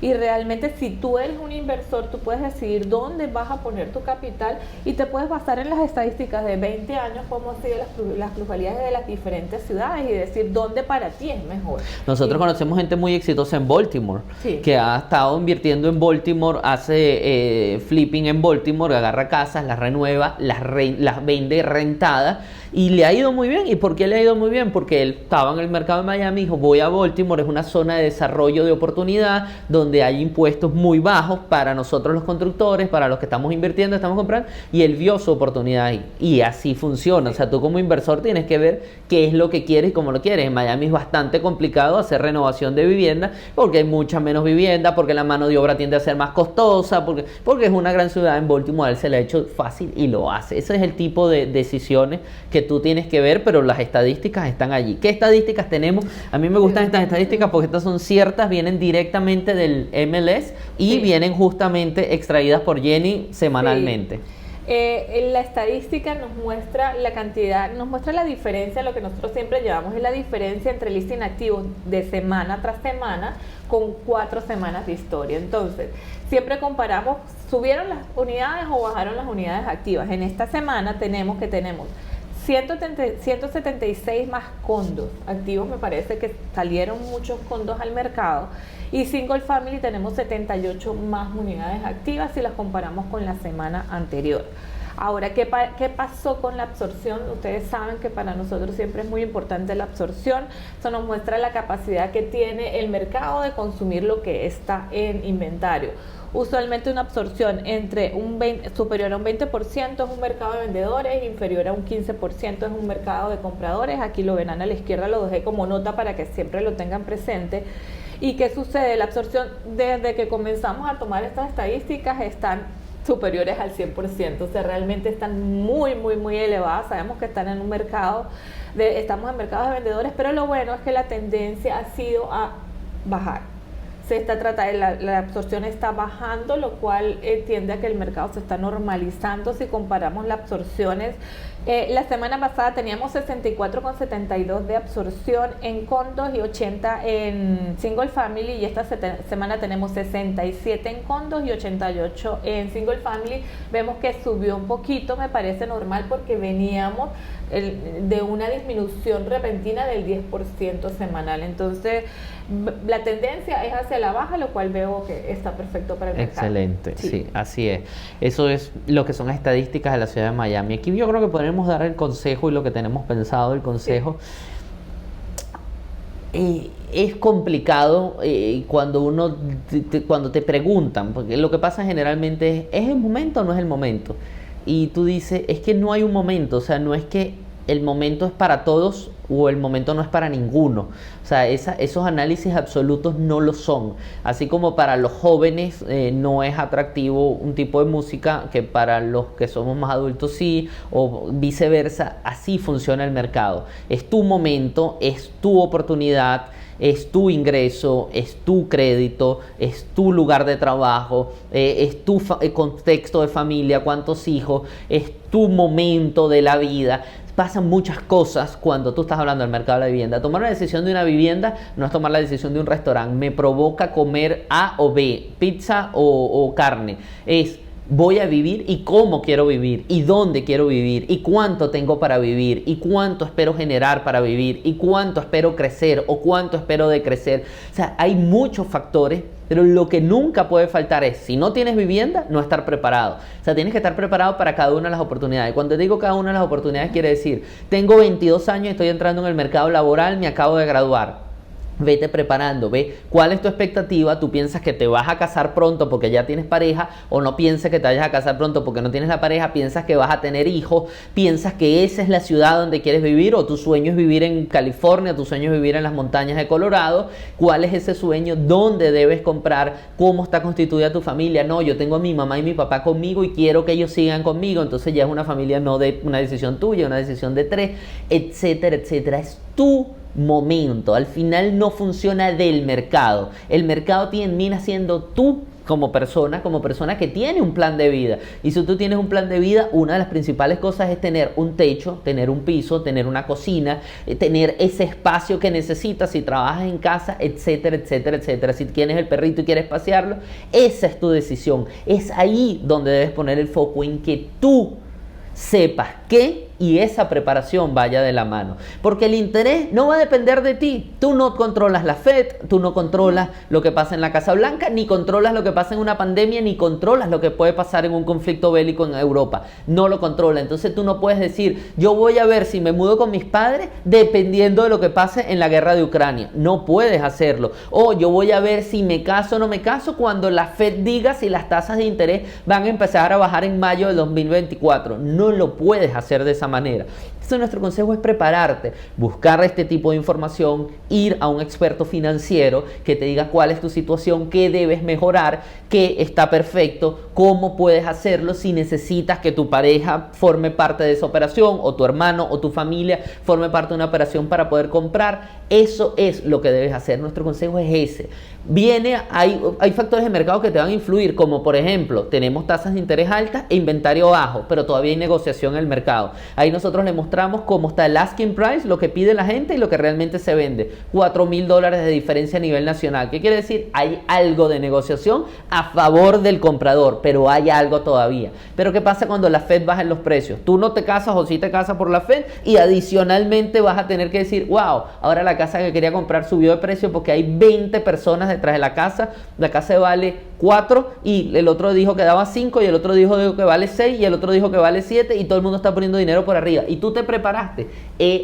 Y realmente si tú eres un inversor, tú puedes decidir dónde vas a poner tu capital y te puedes basar en las estadísticas de 20 años, cómo han sido las plusvalías de las diferentes ciudades y decir dónde para ti es mejor. Nosotros conocemos gente muy exitosa en Baltimore, que ha estado invirtiendo en Baltimore, hace flipping en Baltimore, agarra casas, las renueva, las vende rentadas y le ha ido muy bien. ¿Y por qué le ha ido muy bien? Porque él estaba en el mercado de Miami y dijo, voy a Baltimore, es una zona de desarrollo de oportunidad donde hay impuestos muy bajos para nosotros los constructores, para los que estamos invirtiendo, estamos comprando, y él vio su oportunidad ahí. Y así funciona. O sea, tú como inversor tienes que ver qué es lo que quieres y cómo lo quieres. En Miami es bastante complicado hacer renovación de vivienda porque hay mucha menos vivienda, porque la mano de obra tiende a ser más costosa, porque es una gran ciudad. En Baltimore a él se le ha hecho fácil y lo hace. Ese es el tipo de decisiones que tú tienes que ver, pero las estadísticas están allí. ¿Qué estadísticas tenemos? A mí me gustan estas estadísticas porque estas son ciertas, vienen directamente del MLS y vienen justamente extraídas por Jenny semanalmente. La estadística nos muestra la cantidad, nos muestra la diferencia, lo que nosotros siempre llevamos es la diferencia entre listing activo de semana tras semana con 4 semanas de historia. Entonces, siempre comparamos, subieron las unidades o bajaron las unidades activas. En esta semana tenemos 176 más condos activos, me parece que salieron muchos condos al mercado, y single family tenemos 78 más unidades activas si las comparamos con la semana anterior. Ahora, ¿qué pasó con la absorción? Ustedes saben que para nosotros siempre es muy importante la absorción. Eso nos muestra la capacidad que tiene el mercado de consumir lo que está en inventario. Usualmente una absorción superior a un 20% es un mercado de vendedores, inferior a un 15% es un mercado de compradores. Aquí lo verán a la izquierda, lo dejé como nota para que siempre lo tengan presente. ¿Y qué sucede? La absorción, desde que comenzamos a tomar estas estadísticas, están superiores al 100%, o sea, realmente están muy, muy, muy elevadas. Sabemos que están en un mercado, estamos en mercados de vendedores, pero lo bueno es que la tendencia ha sido a bajar. La absorción está bajando, lo cual tiende a que el mercado se está normalizando. Si comparamos las absorciones, la semana pasada teníamos 64,72 de absorción en condos y 80 en single family, y esta semana tenemos 67 en condos y 88 en single family. Vemos que subió un poquito, me parece normal porque veníamos de una disminución repentina del 10% semanal. Entonces, la tendencia es hacia la baja, lo cual veo que está perfecto para el mercado. Excelente, sí, así es. Eso es lo que son estadísticas de la ciudad de Miami. Aquí yo creo que podemos dar el consejo y lo que tenemos pensado, el consejo. Es complicado cuando cuando te preguntan, porque lo que pasa generalmente ¿es el momento o no es el momento? Y tú dices, es que no hay un momento, o sea, no es que el momento es para todos o el momento no es para ninguno. O sea, esos análisis absolutos no lo son. Así como para los jóvenes no es atractivo un tipo de música que para los que somos más adultos sí, o viceversa. Así funciona el mercado. Es tu momento, es tu oportunidad, es tu ingreso, es tu crédito, es tu lugar de trabajo, es tu contexto de familia, cuántos hijos, es tu momento de la vida. Pasan muchas cosas cuando tú estás hablando del mercado de la vivienda. Tomar una decisión de una vivienda no es tomar la decisión de un restaurante. Me provoca comer A o B, pizza o carne. Es voy a vivir y cómo quiero vivir, y dónde quiero vivir, y cuánto tengo para vivir, y cuánto espero generar para vivir, y cuánto espero crecer o cuánto espero decrecer. O sea, hay muchos factores, pero lo que nunca puede faltar es, si no tienes vivienda, no estar preparado. O sea, tienes que estar preparado para cada una de las oportunidades. Cuando digo cada una de las oportunidades, quiere decir, tengo 22 años y estoy entrando en el mercado laboral, me acabo de graduar. Vete preparando, ve cuál es tu expectativa. Tú piensas que te vas a casar pronto porque ya tienes pareja, o no piensas que te vayas a casar pronto porque no tienes la pareja. Piensas que vas a tener hijos, piensas que esa es la ciudad donde quieres vivir, o tu sueño es vivir en California, tu sueño es vivir en las montañas de Colorado. ¿Cuál es ese sueño? ¿Dónde debes comprar? ¿Cómo está constituida tu familia? No, yo tengo a mi mamá y mi papá conmigo y quiero que ellos sigan conmigo. Entonces ya es una familia, no de una decisión tuya, una decisión de 3, etcétera, etcétera. Es tu momento. Al final no funciona del mercado. El mercado termina siendo tú como persona que tiene un plan de vida. Y si tú tienes un plan de vida, una de las principales cosas es tener un techo, tener un piso, tener una cocina, tener ese espacio que necesitas si trabajas en casa, etcétera, etcétera, etcétera. Si tienes el perrito y quieres pasearlo, esa es tu decisión. Es ahí donde debes poner el foco, en que tú sepas qué, y esa preparación vaya de la mano, porque el interés no va a depender de ti. Tú no controlas la Fed, tú no controlas lo que pasa en la Casa Blanca, ni controlas lo que pasa en una pandemia, ni controlas lo que puede pasar en un conflicto bélico en Europa. No lo controla. Entonces tú no puedes decir, yo voy a ver si me mudo con mis padres dependiendo de lo que pase en la guerra de Ucrania. No puedes hacerlo. O yo voy a ver si me caso o no me caso cuando la Fed diga si las tasas de interés van a empezar a bajar en mayo de 2024. No lo puedes hacer de esa manera. Entonces nuestro consejo es prepararte, buscar este tipo de información, ir a un experto financiero que te diga cuál es tu situación, qué debes mejorar, qué está perfecto, cómo puedes hacerlo, si necesitas que tu pareja forme parte de esa operación, o tu hermano o tu familia forme parte de una operación para poder comprar. Eso es lo que debes hacer. Nuestro consejo es ese. Hay factores de mercado que te van a influir, como por ejemplo, tenemos tasas de interés altas e inventario bajo, pero todavía hay negociación en el mercado. Ahí nosotros le mostramos cómo está el asking price, lo que pide la gente y lo que realmente se vende. $4,000 de diferencia a nivel nacional. ¿Qué quiere decir? Hay algo de negociación a favor del comprador, pero hay algo todavía. Pero ¿qué pasa cuando la Fed baja en los precios? Tú no te casas o sí te casas por la Fed y adicionalmente vas a tener que decir, wow, ahora la casa que quería comprar subió de precio porque hay 20 personas detrás de la casa vale 4 y el otro dijo que daba 5 y el otro dijo que vale 6 y el otro dijo que vale 7 y todo el mundo está poniendo dinero por arriba y tú te preparaste.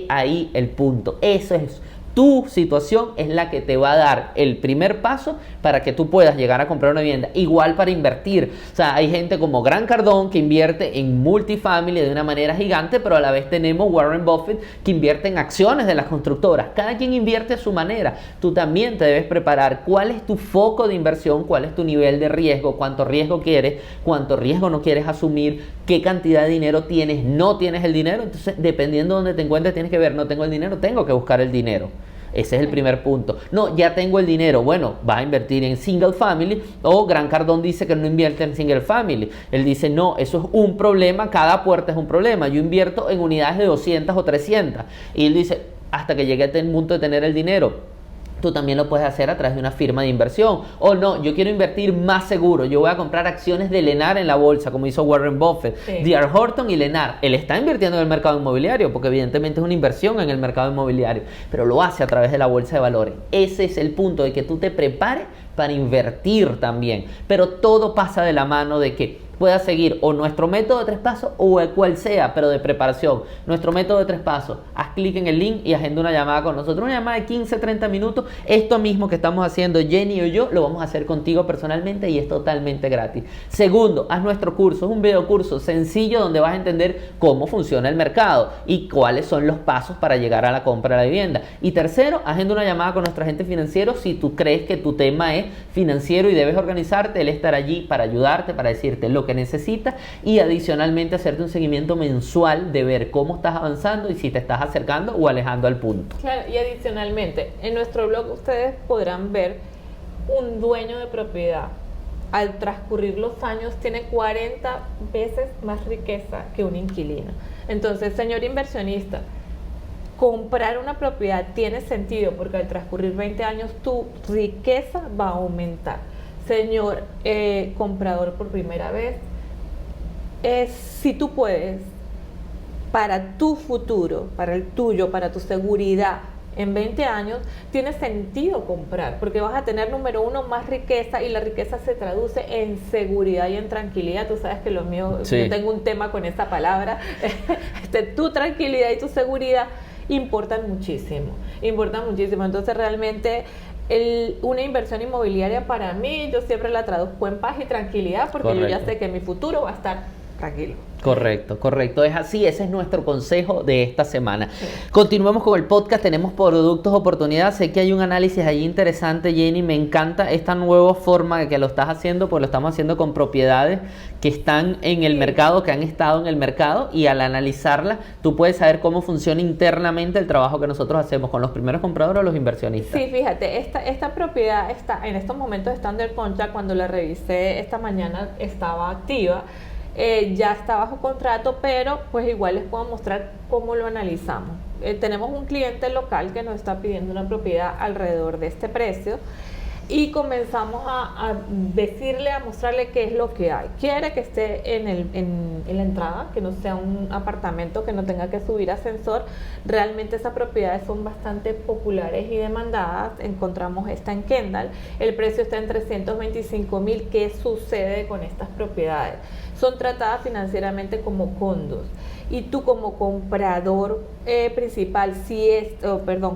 Ahí el punto. Eso es. Tu situación es la que te va a dar el primer paso para que tú puedas llegar a comprar una vivienda. Igual para invertir. O sea, hay gente como Grant Cardone que invierte en multifamily de una manera gigante, pero a la vez tenemos Warren Buffett que invierte en acciones de las constructoras. Cada quien invierte a su manera. Tú también te debes preparar. ¿Cuál es tu foco de inversión? ¿Cuál es tu nivel de riesgo? ¿Cuánto riesgo quieres? ¿Cuánto riesgo no quieres asumir? ¿Qué cantidad de dinero tienes? ¿No tienes el dinero? Entonces, dependiendo de dónde te encuentres, tienes que ver, no tengo el dinero, tengo que buscar el dinero. Ese es el primer punto. No, ya tengo el dinero. Bueno, vas a invertir en single family. O Grant Cardone dice que no invierte en single family. Él dice, no, eso es un problema. Cada puerta es un problema. Yo invierto en unidades de 200 o 300. Y él dice, hasta que llegue a este punto de tener el dinero. Tú también lo puedes hacer a través de una firma de inversión. O no, yo quiero invertir más seguro. Yo voy a comprar acciones de Lennar en la bolsa, como hizo Warren Buffett, D.R. Horton y Lennar. Él está invirtiendo en el mercado inmobiliario, porque evidentemente es una inversión en el mercado inmobiliario, pero lo hace a través de la bolsa de valores. Ese es el punto, de que tú te prepares para invertir también. Pero todo pasa de la mano de que puedas seguir o nuestro método de 3 pasos o el cual sea, pero de preparación. Nuestro método de 3 pasos, haz clic en el link y agenda una llamada con nosotros, una llamada de 15-30 minutos. Esto mismo que estamos haciendo Jenny o yo, lo vamos a hacer contigo personalmente y es totalmente gratis. Segundo, haz nuestro curso, es un video curso sencillo donde vas a entender cómo funciona el mercado y cuáles son los pasos para llegar a la compra de la vivienda. Y tercero, agenda una llamada con nuestro agente financiero. Si tú crees que tu tema es financiero y debes organizarte, él estará allí para ayudarte, para decirte lo que necesitas y adicionalmente hacerte un seguimiento mensual de ver cómo estás avanzando y si te estás acercando o alejando al punto. Claro, y adicionalmente, en nuestro blog ustedes podrán ver un dueño de propiedad. Al transcurrir los años tiene 40 veces más riqueza que un inquilino. Entonces, señor inversionista, comprar una propiedad tiene sentido porque al transcurrir 20 años tu riqueza va a aumentar. Señor comprador por primera vez, si tú puedes, para tu futuro, para el tuyo, para tu seguridad, en 20 años, tiene sentido comprar, porque vas a tener, número uno, más riqueza, y la riqueza se traduce en seguridad y en tranquilidad. Tú sabes que lo mío, sí. Yo tengo un tema con esa palabra. Tu tranquilidad y tu seguridad importan muchísimo. Entonces, realmente, una inversión inmobiliaria para mí, yo siempre la traduzco en paz y tranquilidad, porque Correcto. Yo ya sé que mi futuro va a estar tranquilo. Correcto, es así, ese es nuestro consejo de esta semana. Sí. Continuamos con el podcast, tenemos productos, oportunidades, sé que hay un análisis ahí interesante, Jenny, me encanta esta nueva forma que lo estás haciendo, porque lo estamos haciendo con propiedades que están en el mercado, que han estado en el mercado, y al analizarlas, tú puedes saber cómo funciona internamente el trabajo que nosotros hacemos con los primeros compradores o los inversionistas. Sí, fíjate, esta propiedad está en estos momentos está under contract. Cuando la revisé esta mañana estaba activa. Ya está bajo contrato, pero pues igual les puedo mostrar cómo lo analizamos. Tenemos un cliente local que nos está pidiendo una propiedad alrededor de este precio y comenzamos a decirle, a mostrarle qué es lo que hay. Quiere que esté en la entrada, que no sea un apartamento, que no tenga que subir ascensor. Realmente esas propiedades son bastante populares y demandadas. Encontramos esta en Kendall. El precio está en $325,000. ¿Qué sucede con estas propiedades? Son tratadas financieramente como condos. Y tú como comprador principal,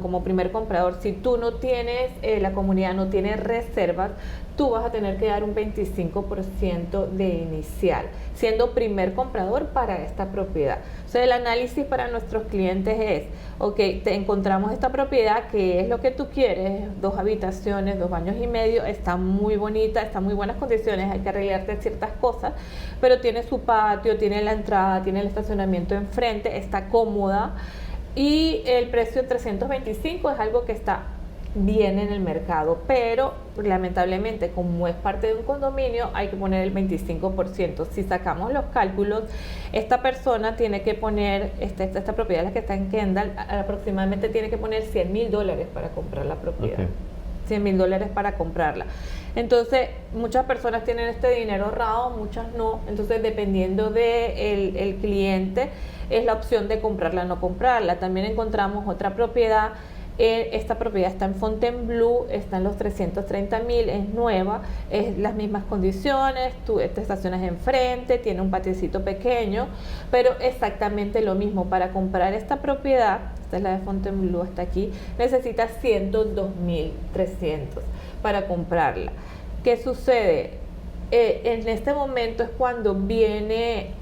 como primer comprador, si tú no tienes, la comunidad no tiene reservas, tú vas a tener que dar un 25% de inicial, siendo primer comprador para esta propiedad. O sea, el análisis para nuestros clientes es, te encontramos esta propiedad, que es lo que tú quieres, 2 habitaciones, 2 baños y medio, está muy bonita, está en muy buenas condiciones, hay que arreglarte ciertas cosas, pero tiene su patio, tiene la entrada, tiene el estacionamiento enfrente, está cómoda, y el precio de 325 es algo que está bien en el mercado, pero lamentablemente como es parte de un condominio hay que poner el 25%. Si sacamos los cálculos, esta persona tiene que poner, esta propiedad, la que está en Kendall, aproximadamente tiene que poner $100,000 para comprar la propiedad. Okay. $100,000 para comprarla. Entonces, muchas personas tienen este dinero ahorrado, muchas no. Entonces, dependiendo de el cliente, es la opción de comprarla o no comprarla. También encontramos otra propiedad. Esta propiedad está en Fontainebleau, está en los 330,000, es nueva, es las mismas condiciones, tú te estacionas enfrente, tiene un patiecito pequeño, pero exactamente lo mismo. Para comprar esta propiedad, esta es la de Fontainebleau, está aquí, necesitas 102,300 para comprarla. ¿Qué sucede? En este momento es cuando viene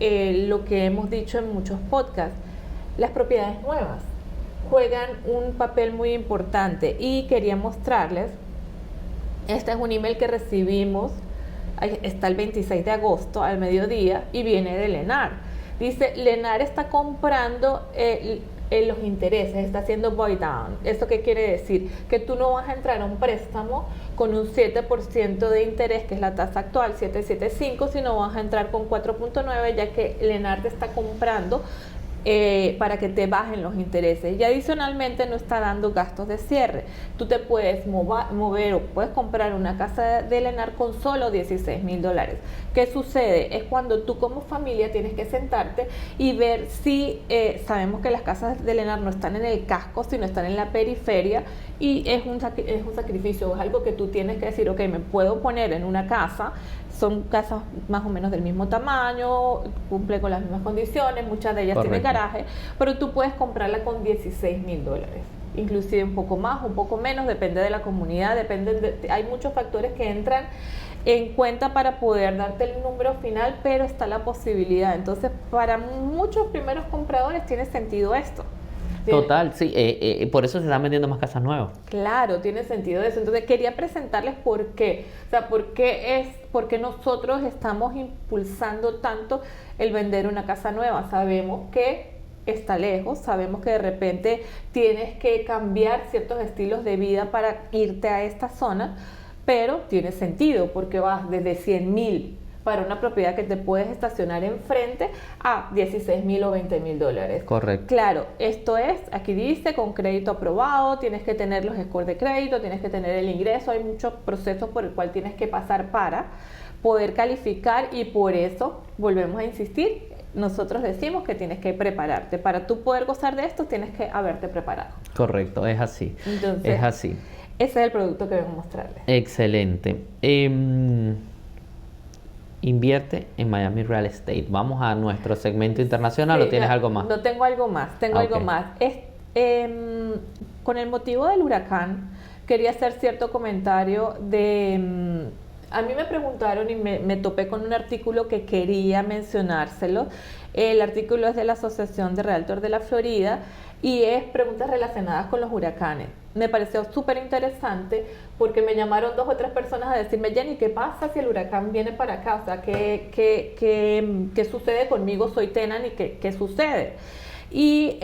lo que hemos dicho en muchos podcasts, las propiedades nuevas juegan un papel muy importante y quería mostrarles, este es un email que recibimos, está el 26 de agosto al mediodía y viene de Lennar. Dice, Lennar está comprando los intereses, está haciendo buy down. ¿Esto qué quiere decir? Que tú no vas a entrar a un préstamo con un 7% de interés, que es la tasa actual, 7.75, sino vas a entrar con 4.9, ya que Lennar te está comprando para que te bajen los intereses, y adicionalmente no está dando gastos de cierre. Tú te puedes mover o puedes comprar una casa de Lennar con solo $16,000. ¿Qué sucede? Es cuando tú como familia tienes que sentarte y ver si sabemos que las casas de Lennar no están en el casco, sino están en la periferia, y es un sacrificio, es algo que tú tienes que decir, ok, me puedo poner en una casa. Son casas más o menos del mismo tamaño, cumple con las mismas condiciones, muchas de ellas tienen garaje, pero tú puedes comprarla con $16,000, inclusive un poco más, un poco menos, depende de la comunidad, hay muchos factores que entran en cuenta para poder darte el número final, pero está la posibilidad. Entonces, para muchos primeros compradores tiene sentido esto. Total, sí, por eso se están vendiendo más casas nuevas. Claro, tiene sentido eso. Entonces quería presentarles por qué. O sea, por qué nosotros estamos impulsando tanto el vender una casa nueva. Sabemos que está lejos, sabemos que de repente tienes que cambiar ciertos estilos de vida para irte a esta zona, pero tiene sentido porque vas desde 100,000 para una propiedad que te puedes estacionar enfrente a 16,000 o 20,000 dólares. Correcto. Claro, esto es, aquí dice, con crédito aprobado, tienes que tener los scores de crédito, tienes que tener el ingreso, hay muchos procesos por el cual tienes que pasar para poder calificar, y por eso volvemos a insistir, nosotros decimos que tienes que prepararte. Para tú poder gozar de esto, tienes que haberte preparado. Correcto, es así. Entonces, es así. Ese es el producto que vengo a mostrarles. Excelente. Invierte en Miami Real Estate. Vamos a nuestro segmento internacional. Sí, ¿O tienes algo más? No, tengo algo más. Tengo algo más. Con el motivo del huracán, quería hacer cierto comentario de... a mí me preguntaron y me topé con un artículo que quería mencionárselo. El artículo es de la Asociación de Realtors de la Florida y es preguntas relacionadas con los huracanes. Me pareció súper interesante porque me llamaron 2 o 3 personas a decirme, Jenny, ¿qué pasa si el huracán viene para acá? O sea, ¿qué sucede conmigo? Soy tenant, ¿y qué sucede? Y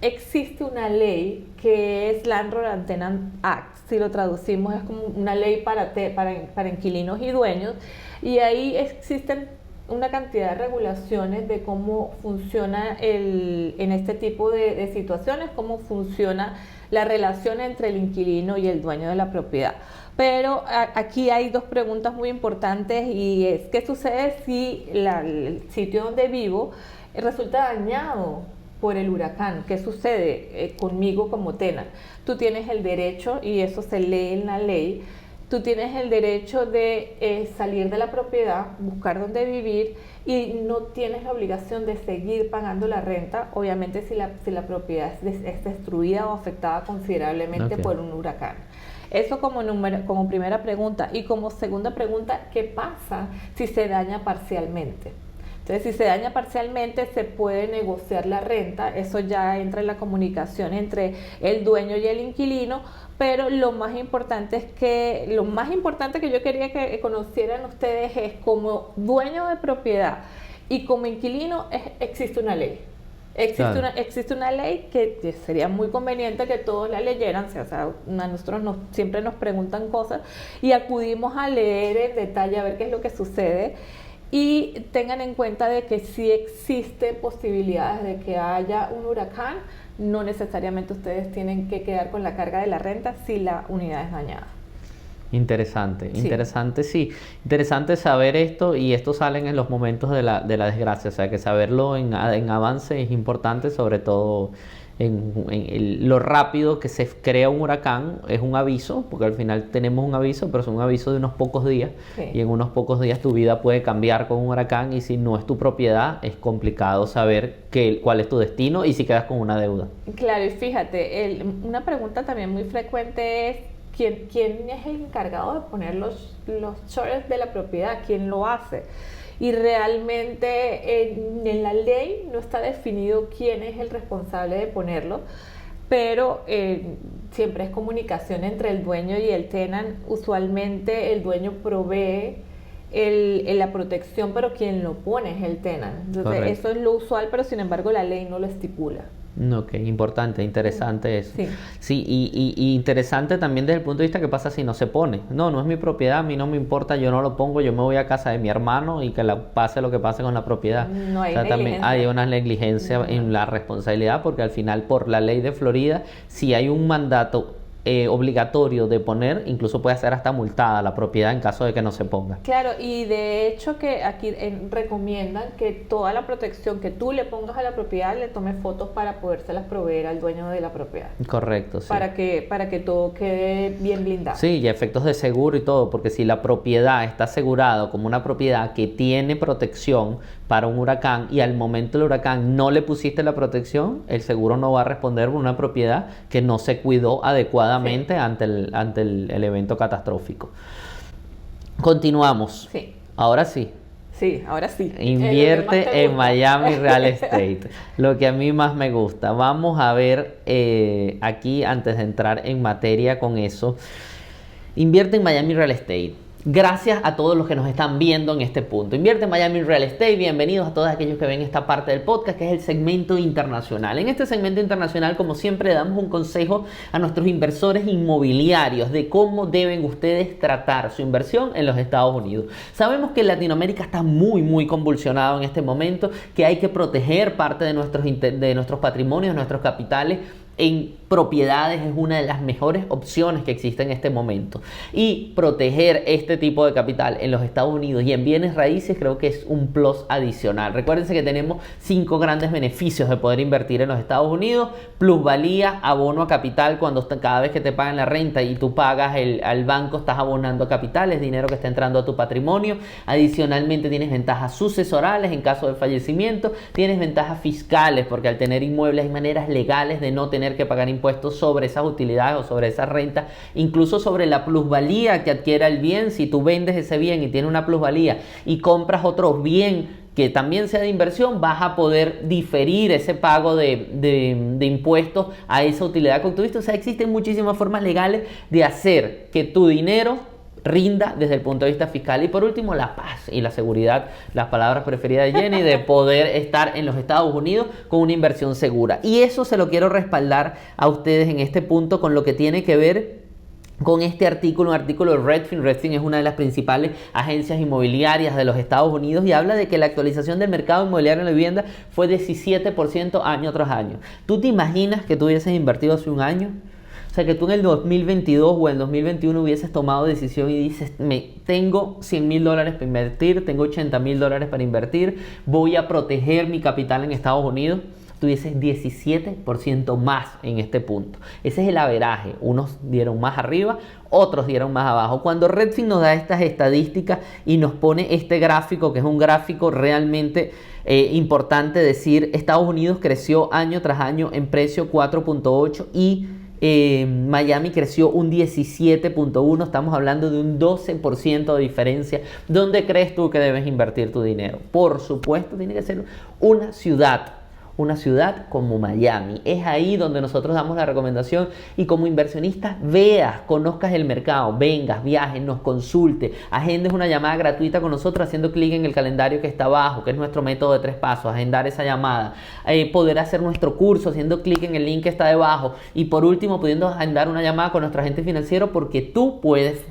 existe una ley que es Landlord and Tenant Act. Si lo traducimos, es como una ley para inquilinos y dueños, y ahí existen una cantidad de regulaciones de cómo funciona en este tipo de situaciones, cómo funciona la relación entre el inquilino y el dueño de la propiedad. Pero aquí hay 2 preguntas muy importantes, y es, ¿qué sucede si el sitio donde vivo resulta dañado por el huracán? ¿Qué sucede conmigo como tenant? Tú tienes el derecho, y eso se lee en la ley, tú tienes el derecho de salir de la propiedad, buscar dónde vivir, y no tienes la obligación de seguir pagando la renta, obviamente si la propiedad es destruida o afectada considerablemente por un huracán. Eso como primera pregunta. Y como segunda pregunta, ¿qué pasa si se daña parcialmente? Entonces, si se daña parcialmente, se puede negociar la renta. Eso ya entra en la comunicación entre el dueño y el inquilino. Pero lo más importante que yo quería que conocieran ustedes es, como dueño de propiedad y como inquilino, existe una ley. Claro. Existe una ley que sería muy conveniente que todos la leyeran, o sea, a nosotros siempre nos preguntan cosas y acudimos a leer en detalle a ver qué es lo que sucede y tengan en cuenta de que sí existe posibilidades de que haya un huracán, no necesariamente ustedes tienen que quedar con la carga de la renta si la unidad es dañada. Interesante, Sí. interesante, sí. Interesante saber esto y esto salen en los momentos de la desgracia, o sea que saberlo en avance es importante, sobre todo lo rápido que se crea un huracán, es un aviso, porque al final tenemos un aviso, pero es un aviso de unos pocos días Sí. y en unos pocos días tu vida puede cambiar con un huracán y si no es tu propiedad es complicado saber cuál es tu destino y si quedas con una deuda. Claro, y fíjate, una pregunta también muy frecuente es ¿quién es el encargado de poner los shorts de la propiedad? ¿Quién lo hace? Y realmente en la ley no está definido quién es el responsable de ponerlo, pero siempre es comunicación entre el dueño y el tenant. Usualmente el dueño provee la protección, pero quien lo pone es el tenant. Entonces, Correcto. eso es lo usual, pero sin embargo la ley no lo estipula. Ok, importante, interesante eso. Sí. Sí, y interesante también desde el punto de vista que pasa si no se pone. No, no es mi propiedad, a mí no me importa, yo no lo pongo, yo me voy a casa de mi hermano y que pase lo que pase con la propiedad. No hay O sea, también negligencia. hay una negligencia en la responsabilidad porque al final por la ley de Florida, si hay un mandato obligatorio de poner, incluso puede ser hasta multada la propiedad en caso de que no se ponga. Claro, y de hecho que aquí recomiendan que toda la protección que tú le pongas a la propiedad le tomes fotos para podérselas proveer al dueño de la propiedad. Correcto, sí. Para que todo quede bien blindado. Sí, y efectos de seguro y todo, porque si la propiedad está asegurada como una propiedad que tiene protección para un huracán y al momento del huracán no le pusiste la protección, el seguro no va a responder por una propiedad que no se cuidó adecuadamente ante el evento catastrófico. Continuamos. Sí. Ahora sí. Sí, ahora sí. Lo que más Invierte te en gusta. Miami Real Estate, lo que a mí más me gusta. Vamos a ver aquí, antes de entrar en materia con eso, invierte en Miami Real Estate. Gracias a todos los que nos están viendo en este punto. Invierte en Miami Real Estate. Bienvenidos a todos aquellos que ven esta parte del podcast, que es el segmento internacional. En este segmento internacional, como siempre, damos un consejo a nuestros inversores inmobiliarios de cómo deben ustedes tratar su inversión en los Estados Unidos. Sabemos que Latinoamérica está muy convulsionado en este momento, que hay que proteger parte de nuestros patrimonios, nuestros capitales en propiedades es una de las mejores opciones que existe en este momento. Y proteger este tipo de capital en los Estados Unidos y en bienes raíces creo que es un plus adicional. Recuérdense que tenemos 5 grandes beneficios de poder invertir en los Estados Unidos: plusvalía, abono a capital cuando cada vez que te pagan la renta y tú pagas al banco estás abonando a capital, es dinero que está entrando a tu patrimonio. Adicionalmente tienes ventajas sucesorales en caso de fallecimiento, tienes ventajas fiscales porque al tener inmuebles hay maneras legales de no tener que pagar impuestos sobre esas utilidades o sobre esa renta, incluso sobre la plusvalía que adquiera el bien. Si tú vendes ese bien y tiene una plusvalía y compras otro bien que también sea de inversión, vas a poder diferir ese pago de impuestos a esa utilidad que obtuviste. O sea, existen muchísimas formas legales de hacer que tu dinero rinda desde el punto de vista fiscal. Y por último, la paz y la seguridad, las palabras preferidas de Jenny, de poder estar en los Estados Unidos con una inversión segura. Y eso se lo quiero respaldar a ustedes en este punto con lo que tiene que ver con este artículo, un artículo de Redfin. Redfin es una de las principales agencias inmobiliarias de los Estados Unidos y habla de que la actualización del mercado inmobiliario en la vivienda fue 17% año tras año. ¿Tú te imaginas que tú hubieses invertido hace un año? O sea, que tú en el 2022 o en el 2021 hubieses tomado decisión y dices, tengo $100,000 para invertir, tengo $80,000 para invertir, voy a proteger mi capital en Estados Unidos. Tuvieses 17% más en este punto. Ese es el averaje. Unos dieron más arriba, otros dieron más abajo. Cuando Redfin nos da estas estadísticas y nos pone este gráfico, que es un gráfico realmente importante, decir, Estados Unidos creció año tras año en precio 4.8 y Miami creció un 17.1, estamos hablando de un 12% de diferencia. ¿Dónde crees tú que debes invertir tu dinero? Por supuesto, tiene que ser una ciudad una ciudad como Miami. Es ahí donde nosotros damos la recomendación y como inversionistas veas, conozcas el mercado, vengas, viajes, nos consulte, agendes una llamada gratuita con nosotros haciendo clic en el calendario que está abajo, que es nuestro método de 3 pasos, agendar esa llamada, poder hacer nuestro curso haciendo clic en el link que está debajo y por último pudiendo agendar una llamada con nuestro agente financiero porque tú puedes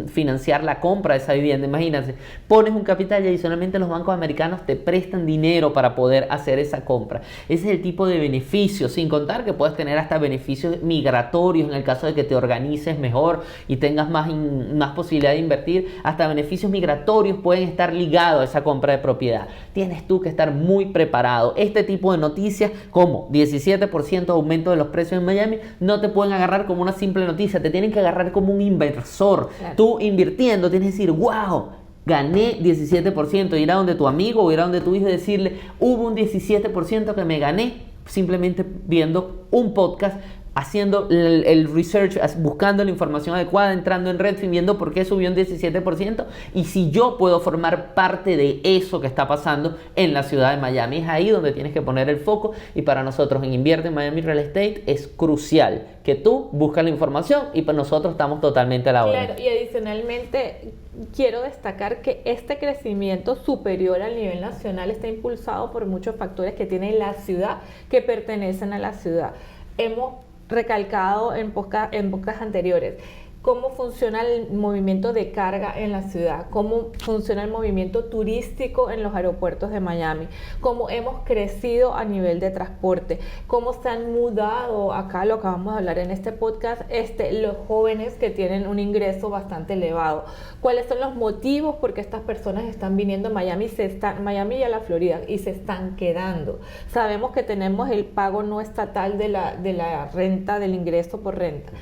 financiar la compra de esa vivienda. Imagínate, pones un capital y adicionalmente los bancos americanos te prestan dinero para poder hacer esa compra. Ese es el tipo de beneficios, sin contar que puedes tener hasta beneficios migratorios en el caso de que te organices mejor y tengas más posibilidad de invertir. Hasta beneficios migratorios pueden estar ligados a esa compra de propiedad. Tienes tú que estar muy preparado. Este tipo de noticias como 17% aumento de los precios en Miami no te pueden agarrar como una simple noticia, te tienen que agarrar como un inversor. Claro. Tú invirtiendo tienes que decir, wow, gané 17%, ir a donde tu amigo o ir a donde tu hijo y decirle, hubo un 17% que me gané simplemente viendo un podcast, haciendo el research, buscando la información adecuada, entrando en Redfin, viendo por qué subió un 17% y si yo puedo formar parte de eso que está pasando en la ciudad de Miami. Es ahí donde tienes que poner el foco y para nosotros en Invierte en Miami Real Estate es crucial que tú busques la información y para nosotros estamos totalmente a la orden. Claro, y adicionalmente quiero destacar que este crecimiento superior al nivel nacional está impulsado por muchos factores que tiene la ciudad, que pertenecen a la ciudad. Hemos recalcado en podcasts anteriores cómo funciona el movimiento de carga en la ciudad, cómo funciona el movimiento turístico en los aeropuertos de Miami, cómo hemos crecido a nivel de transporte, cómo se han mudado, acá lo acabamos de hablar en este podcast, los jóvenes que tienen un ingreso bastante elevado, cuáles son los motivos por qué estas personas están viniendo a Miami, Miami y a la Florida y se están quedando. Sabemos que tenemos el pago no estatal de la renta, del ingreso por renta.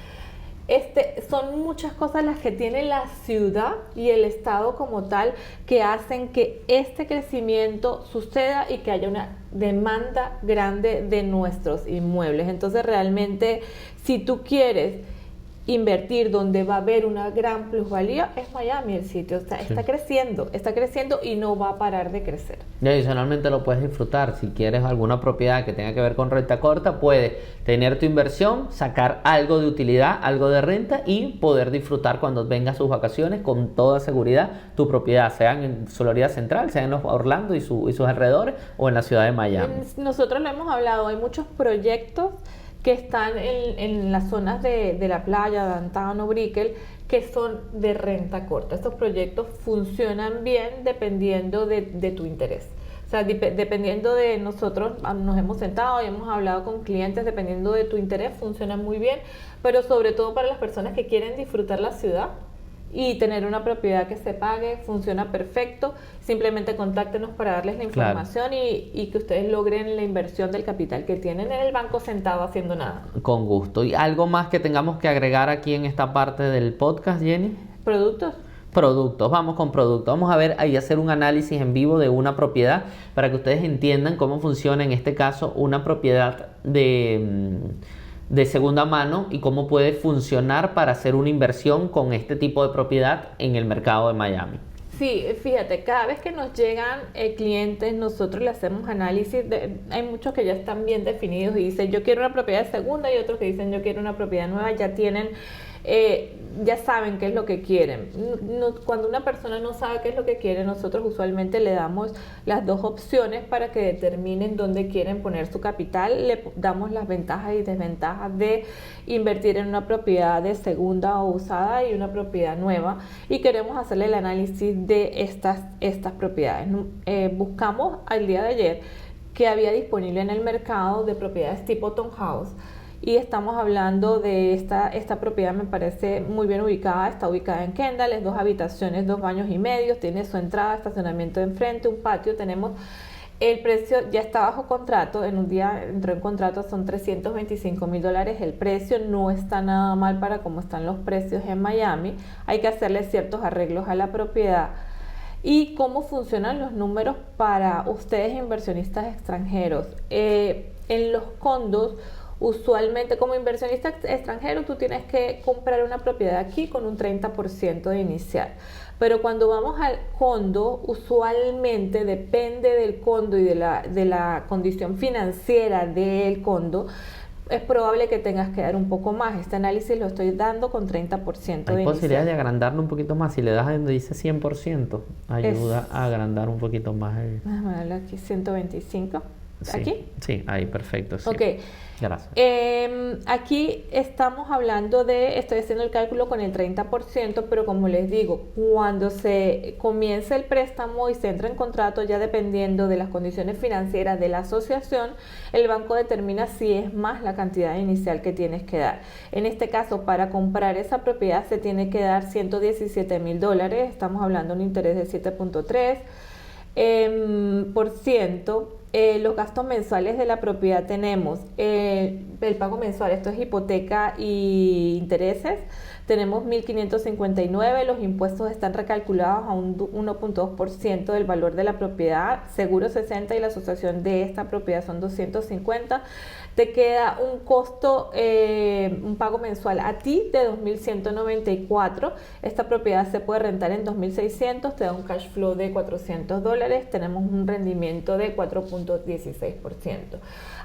Son muchas cosas las que tiene la ciudad y el estado como tal que hacen que este crecimiento suceda y que haya una demanda grande de nuestros inmuebles. Entonces realmente si tú quieres invertir donde va a haber una gran plusvalía, es Miami el sitio. O sea, sí. está creciendo y no va a parar de crecer. Y adicionalmente lo puedes disfrutar. Si quieres alguna propiedad que tenga que ver con renta corta, puedes tener tu inversión, sacar algo de utilidad, algo de renta y poder disfrutar cuando vengas sus vacaciones con toda seguridad tu propiedad, sea en Florida Central, sea en Orlando y sus alrededores o en la ciudad de Miami. Nosotros lo hemos hablado, hay muchos proyectos que están en las zonas de la playa, Downtown o Brickell, que son de renta corta. Estos proyectos funcionan bien dependiendo de tu interés. O sea, dependiendo de nosotros, nos hemos sentado y hemos hablado con clientes, dependiendo de tu interés, funcionan muy bien, pero sobre todo para las personas que quieren disfrutar la ciudad y tener una propiedad que se pague, funciona perfecto. Simplemente contáctenos para darles la información, claro. y que ustedes logren la inversión del capital que tienen en el banco sentado haciendo nada. Con gusto. ¿Y algo más que tengamos que agregar aquí en esta parte del podcast, Jenny? ¿Productos? Vamos con productos. Vamos a ver y hacer un análisis en vivo de una propiedad para que ustedes entiendan cómo funciona en este caso una propiedad de segunda mano y cómo puede funcionar para hacer una inversión con este tipo de propiedad en el mercado de Miami. Sí, fíjate, cada vez que nos llegan clientes, nosotros le hacemos análisis. Hay muchos que ya están bien definidos y dicen yo quiero una propiedad de segunda y otros que dicen yo quiero una propiedad nueva, ya tienen, ya saben qué es lo que quieren. Cuando una persona no sabe qué es lo que quiere, nosotros usualmente le damos las dos opciones para que determinen dónde quieren poner su capital. Le damos las ventajas y desventajas de invertir en una propiedad de segunda o usada y una propiedad nueva, y queremos hacerle el análisis de estas propiedades. Buscamos al día de ayer que había disponible en el mercado de propiedades tipo townhouse. Y estamos hablando de esta propiedad, me parece muy bien ubicada, está ubicada en Kendall, es 2 habitaciones, 2 baños y medio, tiene su entrada, estacionamiento de enfrente, un patio, tenemos el precio, ya está bajo contrato, en un día entró en contrato, son $325,000 el precio, no está nada mal para cómo están los precios en Miami, hay que hacerle ciertos arreglos a la propiedad. ¿Y cómo funcionan los números para ustedes inversionistas extranjeros? En los condos, Usualmente como inversionista extranjero tú tienes que comprar una propiedad aquí con un 30% de inicial. Pero cuando vamos al condo, usualmente depende del condo y de la condición financiera del condo, es probable que tengas que dar un poco más. Este análisis lo estoy dando con 30% de Hay posibilidad inicial. de agrandarlo un poquito más. Si le das donde dice 100%, ayuda a agrandar un poquito más Déjame darle aquí 125. Sí, ¿Aquí? sí, ahí perfecto. Sí. Ok. Gracias. Aquí estamos hablando estoy haciendo el cálculo con el 30%, pero como les digo, cuando se comienza el préstamo y se entra en contrato, ya dependiendo de las condiciones financieras de la asociación, el banco determina si es más la cantidad inicial que tienes que dar. En este caso, para comprar esa propiedad se tiene que dar $117,000, estamos hablando de un interés de 7.3%. Los gastos mensuales de la propiedad tenemos el pago mensual, esto es hipoteca y intereses, tenemos 1.559, los impuestos están recalculados a un 1.2% del valor de la propiedad, seguro 60 y la asociación de esta propiedad son 250. Te queda un costo, un pago mensual a ti de 2.194. Esta propiedad se puede rentar en 2.600, te da un cash flow de $400. Tenemos un rendimiento de 4.16%.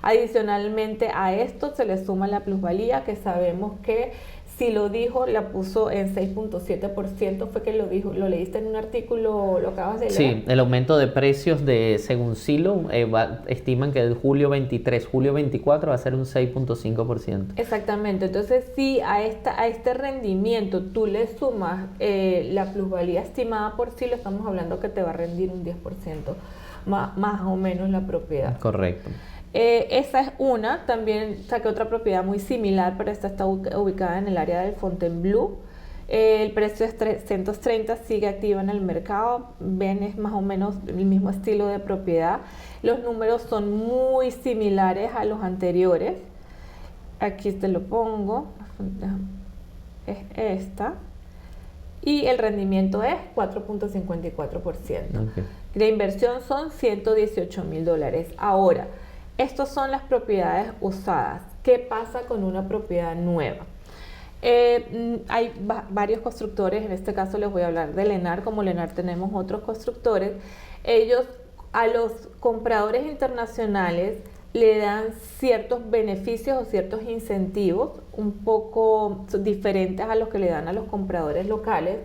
Adicionalmente a esto se le suma la plusvalía, que sabemos que si lo dijo, la puso en 6.7%, fue que lo dijo, lo leíste en un artículo, lo acabas de leer. Sí, el aumento de precios según Silo, estiman que de julio 23, julio 24 va a ser un 6.5%. Exactamente, entonces si a este rendimiento tú le sumas la plusvalía estimada por Silo, estamos hablando que te va a rendir un 10% más o menos la propiedad. Correcto. Esa es una. También saqué otra propiedad muy similar, pero esta está ubicada en el área del Fontainebleau. El precio es 330, sigue activa en el mercado. Ven, es más o menos el mismo estilo de propiedad. Los números son muy similares a los anteriores. Aquí te lo pongo. Es esta. Y el rendimiento es 4.54%. Okay. La inversión son $118,000. Ahora, estas son las propiedades usadas. ¿Qué pasa con una propiedad nueva? Hay varios constructores, en este caso les voy a hablar de Lennar. Como Lennar tenemos otros constructores. Ellos a los compradores internacionales le dan ciertos beneficios o ciertos incentivos un poco diferentes a los que le dan a los compradores locales.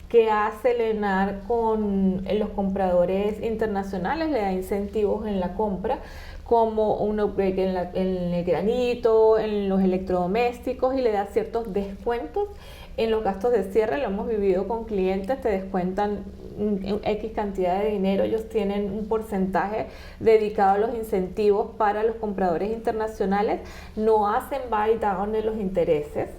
Que hace Lennar con los compradores internacionales, le da incentivos en la compra, como un upgrade en el granito, en los electrodomésticos, y le da ciertos descuentos en los gastos de cierre. Lo hemos vivido con clientes, te descuentan X cantidad de dinero, ellos tienen un porcentaje dedicado a los incentivos para los compradores internacionales, no hacen buy down en los intereses.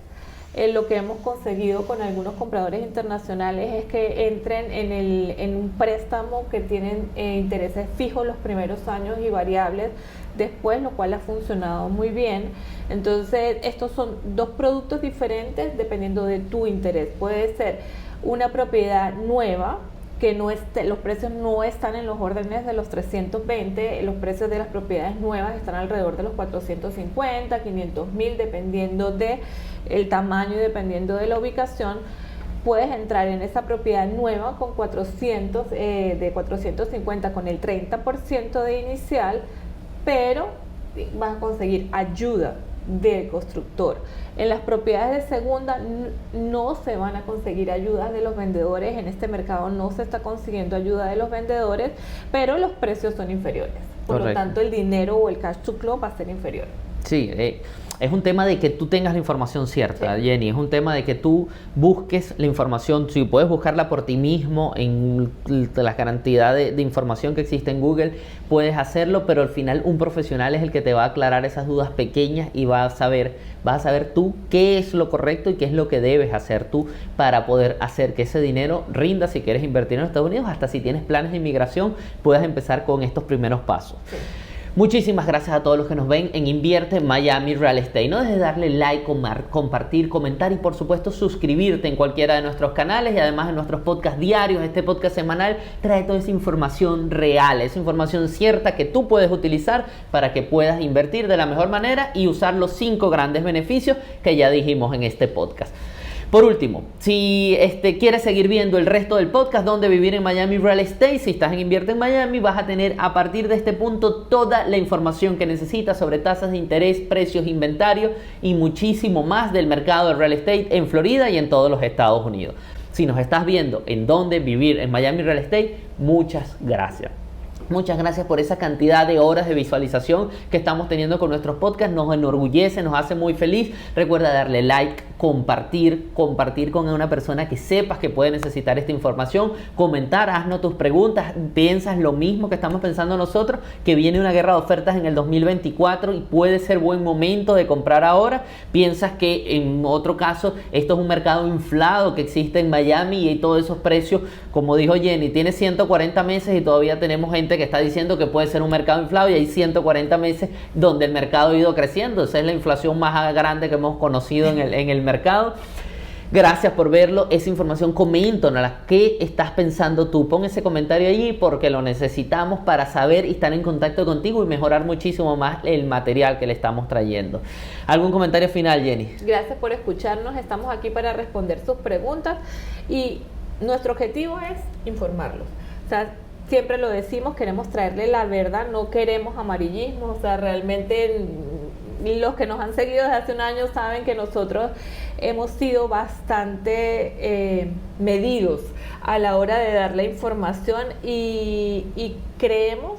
Lo que hemos conseguido con algunos compradores internacionales es que entren en un préstamo que tienen intereses fijos los primeros años y variables después, lo cual ha funcionado muy bien. Entonces, estos son dos productos diferentes dependiendo de tu interés. Puede ser una propiedad nueva, que los precios no están en los órdenes de los 320, los precios de las propiedades nuevas están alrededor de los 450, 500,000, dependiendo del tamaño y dependiendo de la ubicación. Puedes entrar en esa propiedad nueva con 450 con el 30% de inicial, pero vas a conseguir ayuda del constructor. En las propiedades de segunda no se van a conseguir ayudas de los vendedores, en este mercado no se está consiguiendo ayuda de los vendedores, pero los precios son inferiores. Por Correcto. lo tanto, el dinero o el cash to close va a ser inferior. Sí, es un tema de que tú tengas la información cierta, Sí. Jenny. Es un tema de que tú busques la información. Si puedes buscarla por ti mismo en la cantidad de información que existe en Google, puedes hacerlo, pero al final un profesional es el que te va a aclarar esas dudas pequeñas y vas a saber tú qué es lo correcto y qué es lo que debes hacer tú para poder hacer que ese dinero rinda. Si quieres invertir en Estados Unidos, hasta si tienes planes de inmigración, puedas empezar con estos primeros pasos. Sí. Muchísimas gracias a todos los que nos ven en Invierte Miami Real Estate. No dejes de darle like, compartir, comentar y por supuesto suscribirte en cualquiera de nuestros canales y además en nuestros podcasts diarios. Este podcast semanal trae toda esa información real, esa información cierta que tú puedes utilizar para que puedas invertir de la mejor manera y usar los 5 grandes beneficios que ya dijimos en este podcast. Por último, si quieres seguir viendo el resto del podcast Dónde Vivir en Miami Real Estate, si estás en Invierte en Miami, vas a tener a partir de este punto toda la información que necesitas sobre tasas de interés, precios, inventario y muchísimo más del mercado de real estate en Florida y en todos los Estados Unidos. Si nos estás viendo en Dónde Vivir en Miami Real Estate, muchas gracias. Muchas gracias por esa cantidad de horas de visualización que estamos teniendo con nuestros podcasts. Nos enorgullece, nos hace muy feliz. Recuerda darle like, compartir con una persona que sepas que puede necesitar esta información. Comentar, haznos tus preguntas. ¿Piensas lo mismo que estamos pensando nosotros? Que viene una guerra de ofertas en el 2024 y puede ser buen momento de comprar ahora. ¿Piensas que en otro caso esto es un mercado inflado que existe en Miami y todos esos precios, como dijo Jenny, tiene 140 meses y todavía tenemos gente que está diciendo que puede ser un mercado inflado y hay 140 meses donde el mercado ha ido creciendo? Esa es la inflación más grande que hemos conocido en el mercado. Gracias por verlo. Esa información, coméntanos qué estás pensando tú. Pon ese comentario allí porque lo necesitamos para saber y estar en contacto contigo y mejorar muchísimo más el material que le estamos trayendo. ¿Algún comentario final, Jenny? Gracias por escucharnos. Estamos aquí para responder sus preguntas y nuestro objetivo es informarlos. O sea, siempre lo decimos, queremos traerle la verdad, no queremos amarillismo. O sea, realmente los que nos han seguido desde hace un año saben que nosotros hemos sido bastante medidos a la hora de dar la información y creemos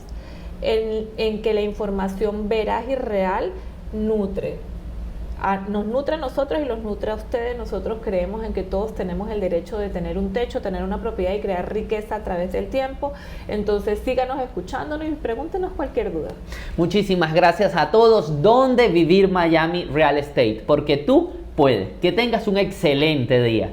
en que la información veraz y real nos nutre a nosotros y los nutre a ustedes. Nosotros creemos en que todos tenemos el derecho de tener un techo, tener una propiedad y crear riqueza a través del tiempo. Entonces síganos escuchándonos y pregúntenos cualquier duda. Muchísimas gracias a todos. ¿Dónde vivir Miami Real Estate? Porque tú puedes. Que tengas un excelente día.